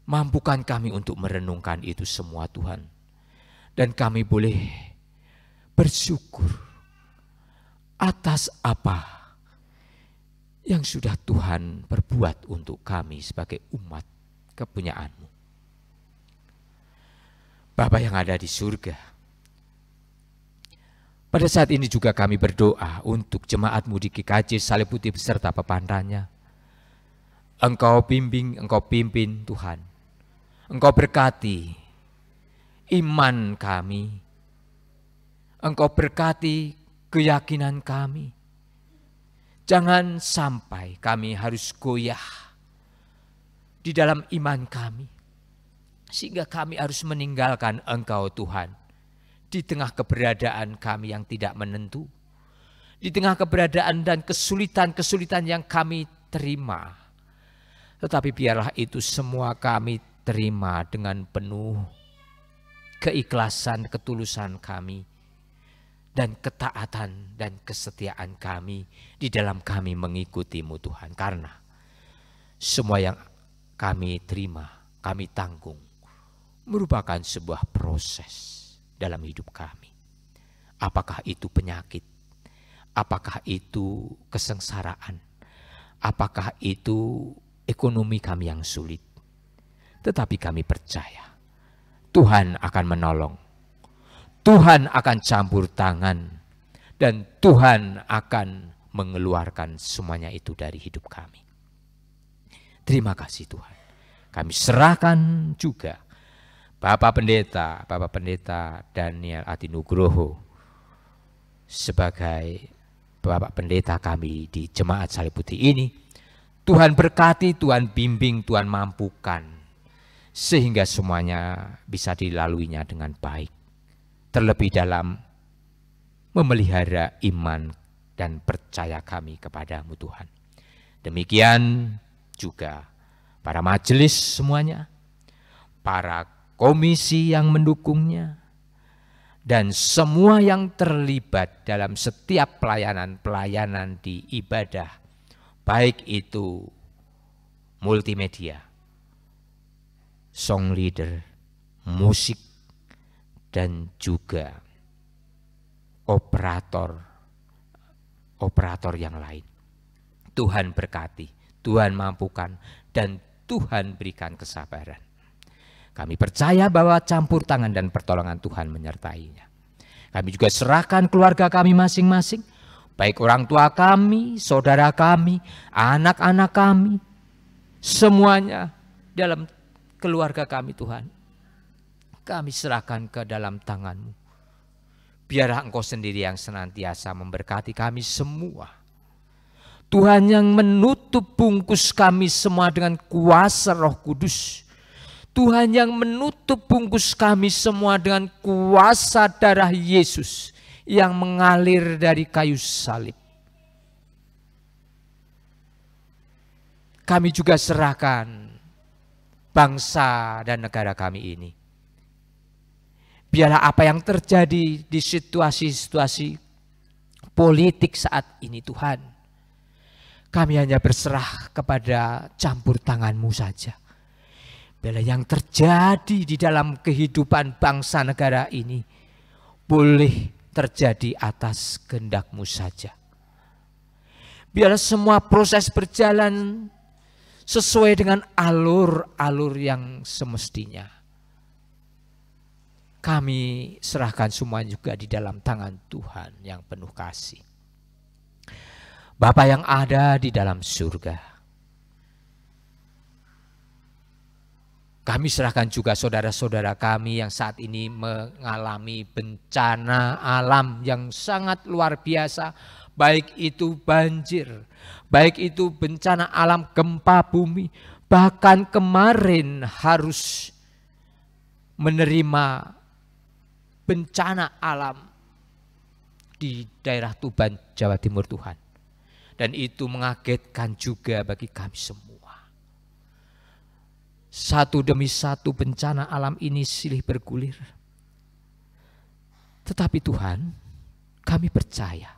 Mampukan kami untuk merenungkan itu semua, Tuhan. Dan kami boleh bersyukur atas apa yang sudah Tuhan perbuat untuk kami sebagai umat kepunyaan-Mu. Bapa yang ada di surga, pada saat ini juga kami berdoa untuk jemaat-Mu di GKJ Salib Putih beserta pepandanya. Engkau bimbing, Engkau pimpin Tuhan. Engkau berkati iman kami. Engkau berkati keyakinan kami. Jangan sampai kami harus goyah di dalam iman kami. Sehingga kami harus meninggalkan Engkau Tuhan. Di tengah keberadaan kami yang tidak menentu. Di tengah keberadaan dan kesulitan-kesulitan yang kami terima. Tetapi biarlah itu semua kami terima dengan penuh keikhlasan, ketulusan kami. Dan ketaatan dan kesetiaan kami di dalam kami mengikuti-Mu Tuhan. Karena semua yang kami terima, kami tanggung, merupakan sebuah proses dalam hidup kami. Apakah itu penyakit, apakah itu kesengsaraan, apakah itu ekonomi kami yang sulit. Tetapi kami percaya Tuhan akan menolong. Tuhan akan campur tangan dan Tuhan akan mengeluarkan semuanya itu dari hidup kami. Terima kasih Tuhan. Kami serahkan juga Bapak Pendeta Daniel Atinugroho sebagai Bapak Pendeta kami di Jemaat Salib Putih ini. Tuhan berkati, Tuhan bimbing, Tuhan mampukan sehingga semuanya bisa dilaluinya dengan baik. Terlebih dalam memelihara iman dan percaya kami kepada-Mu Tuhan. Demikian juga para majelis semuanya, para komisi yang mendukungnya, dan semua yang terlibat dalam setiap pelayanan-pelayanan di ibadah, baik itu multimedia, song leader, musik, dan juga operator yang lain. Tuhan berkati, Tuhan mampukan, dan Tuhan berikan kesabaran. Kami percaya bahwa campur tangan dan pertolongan Tuhan menyertainya. Kami juga serahkan keluarga kami masing-masing, baik orang tua kami, saudara kami, anak-anak kami, semuanya dalam keluarga kami Tuhan. Kami serahkan ke dalam tangan-Mu. Biarlah Engkau sendiri yang senantiasa memberkati kami semua. Tuhan yang menutup bungkus kami semua dengan kuasa Roh Kudus. Tuhan yang menutup bungkus kami semua dengan kuasa darah Yesus yang mengalir dari kayu salib. Kami juga serahkan bangsa dan negara kami ini. Biarlah apa yang terjadi di situasi-situasi politik saat ini Tuhan, kami hanya berserah kepada campur tangan-Mu saja. Biarlah yang terjadi di dalam kehidupan bangsa negara ini boleh terjadi atas kehendak-Mu saja. Biarlah semua proses berjalan sesuai dengan alur-alur yang semestinya. kami serahkan semua juga di dalam tangan Tuhan yang penuh kasih. Bapa yang ada di dalam surga, kami serahkan juga saudara-saudara kami yang saat ini mengalami bencana alam yang sangat luar biasa, baik itu banjir, baik itu bencana alam gempa bumi, bahkan kemarin harus menerima bencana alam di daerah Tuban, Jawa Timur Tuhan. Dan itu mengagetkan juga bagi kami semua. Satu demi satu bencana alam ini silih bergulir. Tetapi Tuhan, kami percaya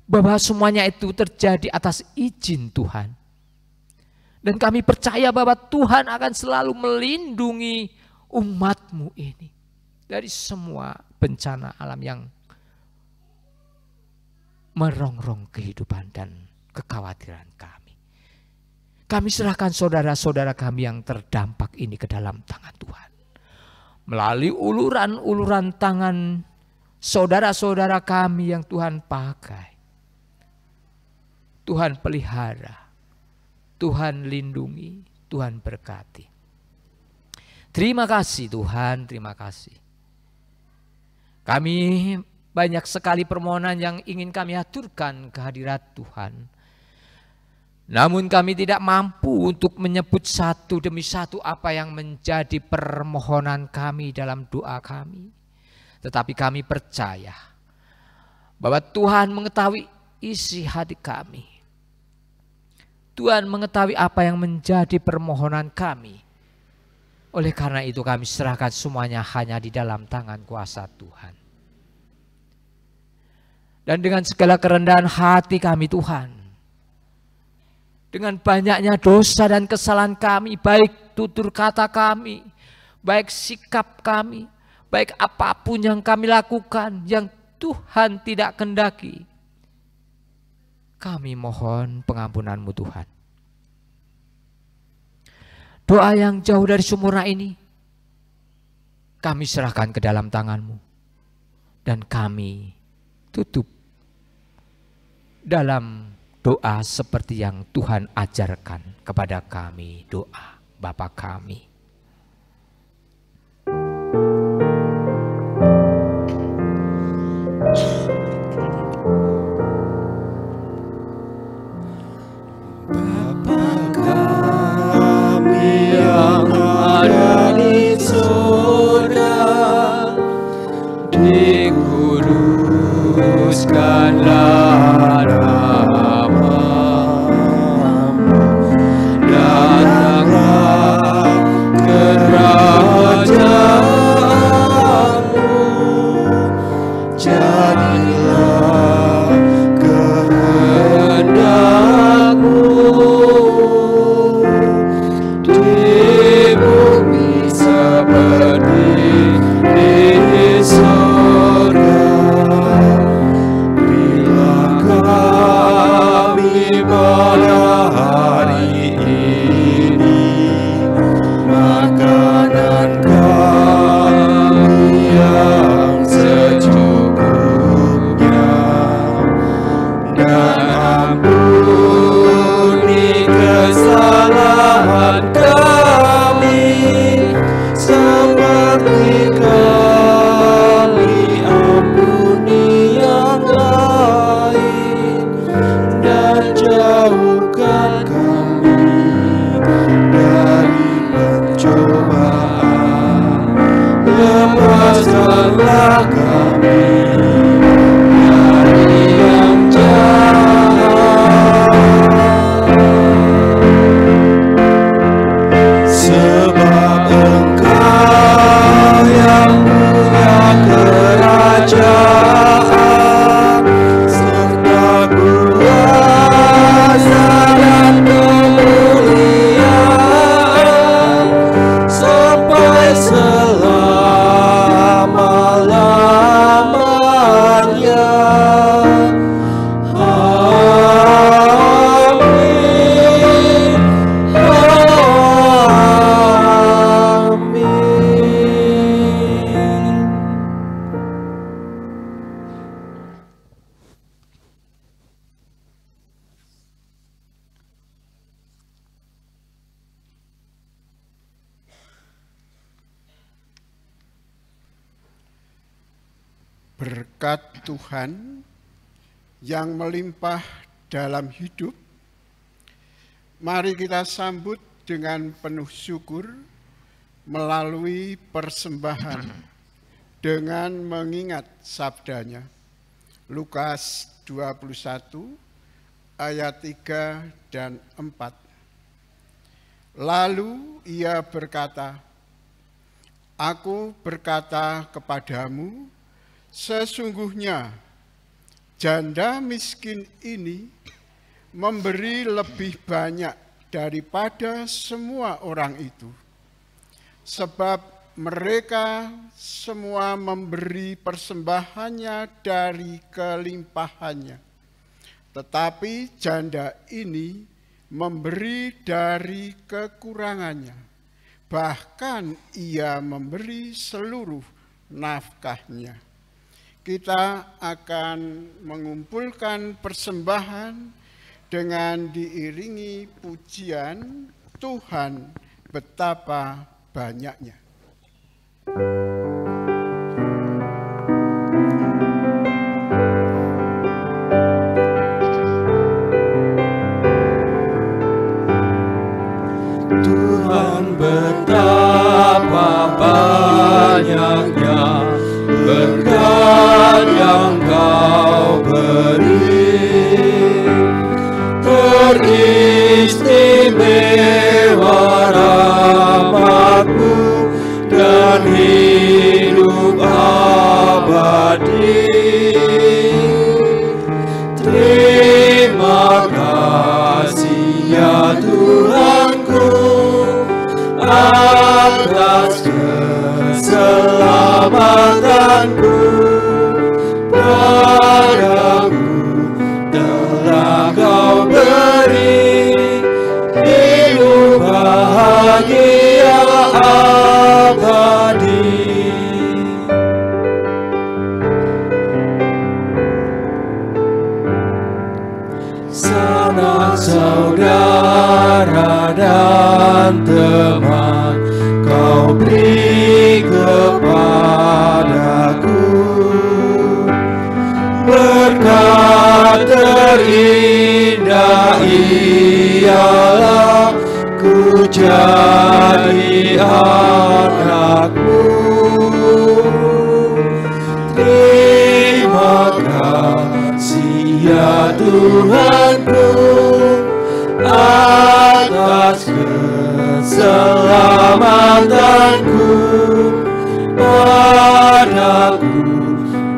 bahwa semuanya itu terjadi atas izin Tuhan. Dan kami percaya bahwa Tuhan akan selalu melindungi umat-Mu ini dari semua bencana alam yang merongrong kehidupan dan kekhawatiran kami. Kami serahkan saudara-saudara kami yang terdampak ini ke dalam tangan Tuhan. Melalui uluran-uluran tangan saudara-saudara kami yang Tuhan pakai. Tuhan pelihara, Tuhan lindungi, Tuhan berkati. Terima kasih Tuhan, terima kasih. Kami banyak sekali permohonan yang ingin kami aturkan ke hadirat Tuhan. Namun kami tidak mampu untuk menyebut satu demi satu apa yang menjadi permohonan kami dalam doa kami. Tetapi kami percaya bahwa Tuhan mengetahui isi hati kami. Tuhan mengetahui apa yang menjadi permohonan kami. Oleh karena itu kami serahkan semuanya hanya di dalam tangan kuasa Tuhan. Dan dengan segala kerendahan hati kami Tuhan, dengan banyaknya dosa dan kesalahan kami, baik tutur kata kami, baik sikap kami, baik apapun yang kami lakukan yang Tuhan tidak kehendaki, kami mohon pengampunan-Mu Tuhan. Doa yang jauh dari sempurna ini kami serahkan ke dalam tangan-Mu. Dan kami tutup dalam doa seperti yang Tuhan ajarkan kepada kami, doa Bapa kami. Kuduskanlah namamu, datanglah kerajaanmu, jadilah kehendak-Mu di bumi seperti di surga. Pada hari ini makanan kami yang secukupnya, dan ampuni kesalahan kami seperti kami ampuni yang lain, dan jauhkan kami dari pencobaan, lepaskanlah kami dari yang jahat, sebab Engkau yang punya kerajaan serta kuasa dan kemuliaan sampai selama-lamanya. berkat Tuhan yang melimpah dalam hidup, mari kita sambut dengan penuh syukur melalui persembahan dengan mengingat sabdanya. Lukas 21 ayat 3 dan 4. Lalu ia berkata, "Aku berkata kepadamu, sesungguhnya janda miskin ini memberi lebih banyak daripada semua orang itu, sebab mereka semua memberi persembahannya dari kelimpahannya, tetapi janda ini memberi dari kekurangannya, bahkan ia memberi seluruh nafkahnya." Kita akan mengumpulkan persembahan dengan diiringi pujian Tuhan betapa banyaknya. Tuhan betapa banyaknya berkat yang Kau beri, teristimewa rahmat-Mu dan hidup abadi. Terima kasih ya Tuhanku atas keselamatanku. Padaku telah Kau beri hidup bahagia abadi. Sanak saudara dan teman Kau beri kepadaku, berkat terindah ialah ku jadi anak-Mu. Terima kasih ya Tuhanku atas keselamatanku. Padaku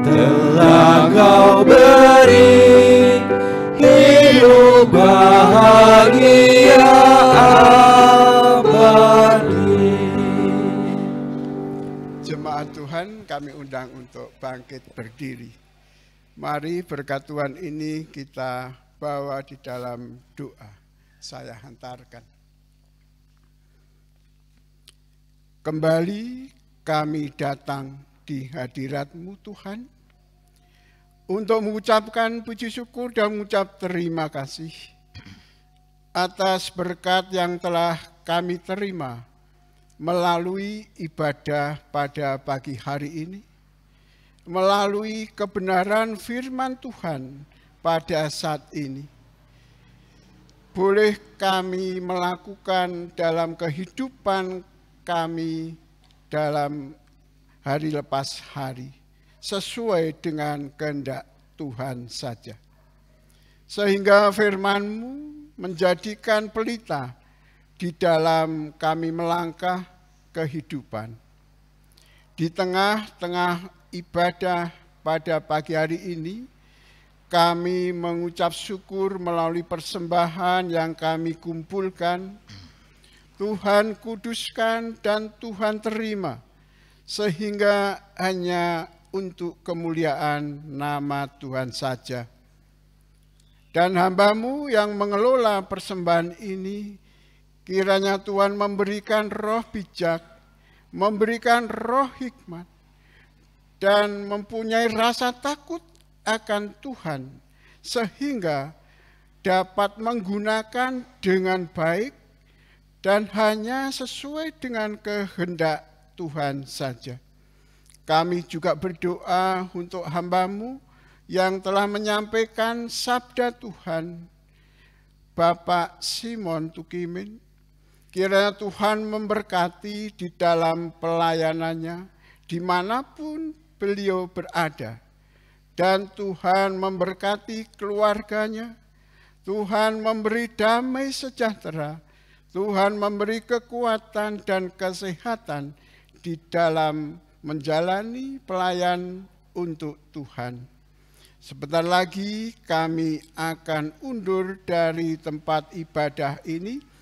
telah Kau beri hidup bahagia abadi. Jemaat Tuhan, kami undang untuk bangkit berdiri. Mari berkat Tuhan ini kita bawa di dalam doa. Saya hantarkan. Kembali kami datang di hadirat-Mu Tuhan, untuk mengucapkan puji syukur dan mengucap terima kasih atas berkat yang telah kami terima melalui ibadah pada pagi hari ini, melalui kebenaran firman Tuhan pada saat ini. Boleh kami melakukan dalam kehidupan kami dalam hari lepas hari, sesuai dengan kehendak Tuhan saja. Sehingga firman-Mu menjadikan pelita di dalam kami melangkah kehidupan. Di tengah-tengah ibadah pada pagi hari ini, kami mengucap syukur melalui persembahan yang kami kumpulkan. Tuhan kuduskan dan Tuhan terima, sehingga hanya untuk kemuliaan nama Tuhan saja. Dan hamba-Mu yang mengelola persembahan ini, kiranya Tuhan memberikan roh bijak, memberikan roh hikmat, dan mempunyai rasa takut akan Tuhan, sehingga dapat menggunakan dengan baik dan hanya sesuai dengan kehendak Tuhan saja. Kami juga berdoa untuk hamba-Mu yang telah menyampaikan sabda Tuhan, Bapak Simon Tukimin. Kiranya Tuhan memberkati di dalam pelayanannya, dimanapun beliau berada. Dan Tuhan memberkati keluarganya, Tuhan memberi damai sejahtera, Tuhan memberi kekuatan dan kesehatan di dalam menjalani pelayan untuk Tuhan. Sebentar lagi kami akan undur dari tempat ibadah ini.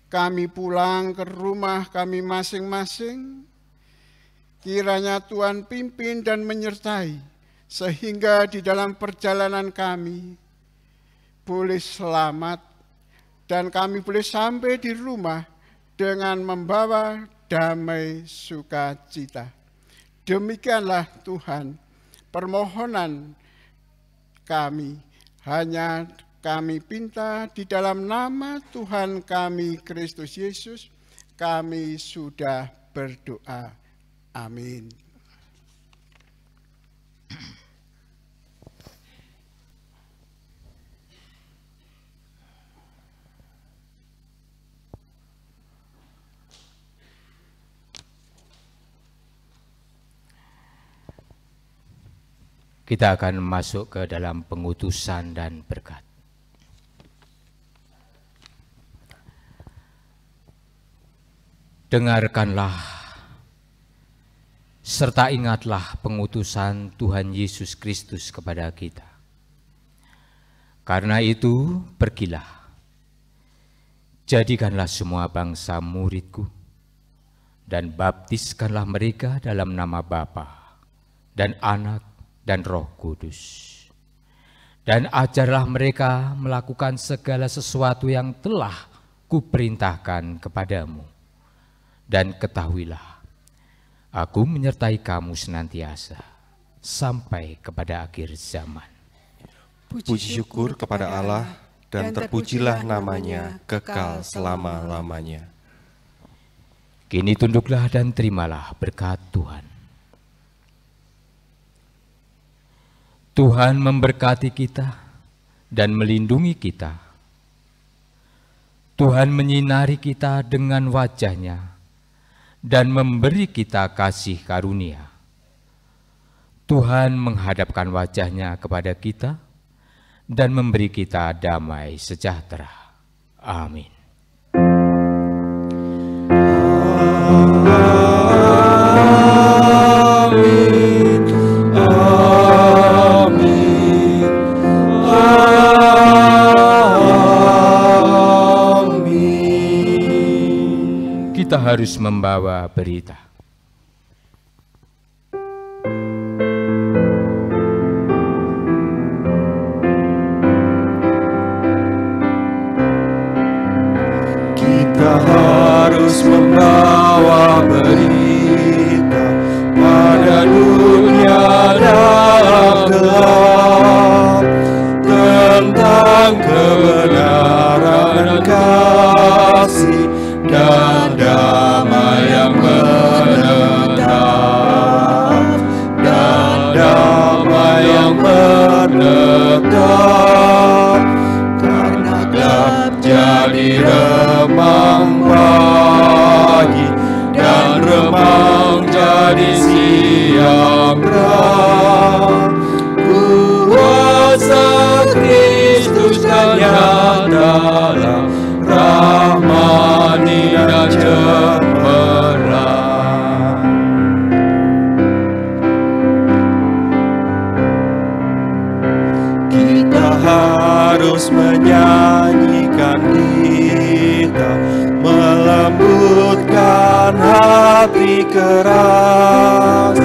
Kami pulang ke rumah kami masing-masing. Kiranya Tuhan pimpin dan menyertai, sehingga di dalam perjalanan kami boleh selamat dan kami boleh sampai di rumah dengan membawa damai sukacita. Demikianlah Tuhan permohonan kami, hanya kami pinta di dalam nama Tuhan kami Kristus Yesus, kami sudah berdoa. Amin. Kita akan masuk ke dalam pengutusan dan berkat. Dengarkanlah serta ingatlah pengutusan Tuhan Yesus Kristus kepada kita. Karena itu, pergilah, jadikanlah semua bangsa muridku, dan baptiskanlah mereka dalam nama Bapa dan Anak dan Roh Kudus. Dan ajarlah mereka melakukan segala sesuatu yang telah kuperintahkan kepadamu. Dan ketahuilah, aku menyertai kamu senantiasa sampai kepada akhir zaman. Puji syukur kepada Allah, dan terpujilah namanya kekal selama-lamanya. Kini tunduklah dan terimalah berkat Tuhan. Tuhan memberkati kita dan melindungi kita. Tuhan menyinari kita dengan wajah-Nya dan memberi kita kasih karunia. Tuhan menghadapkan wajah-Nya kepada kita dan memberi kita damai sejahtera. Amin. Kita harus membawa berita. Kita harus membawa berita pada dunia dalam gelap tentang kebenaran dan kasih dan damai yang menetap, dan damai yang menetap. Karena gelap jadi remang pagi, dan remang jadi siang terang. Kuasa Kristus dan nyatalah, rahmani dan cemerlang. Kita harus menyanyikan, kita melembutkan hati keras,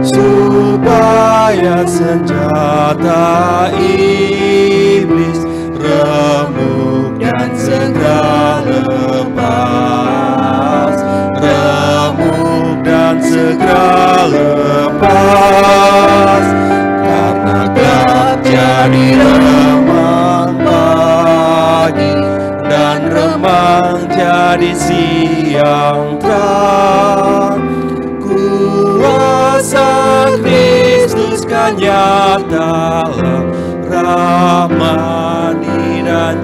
supaya senjata iblis remuk dan segera lepas, remuk dan segera lepas. Karena gelap jadi remang pagi, dan remang jadi siang terang. Kuasa nyatalah rahmani dan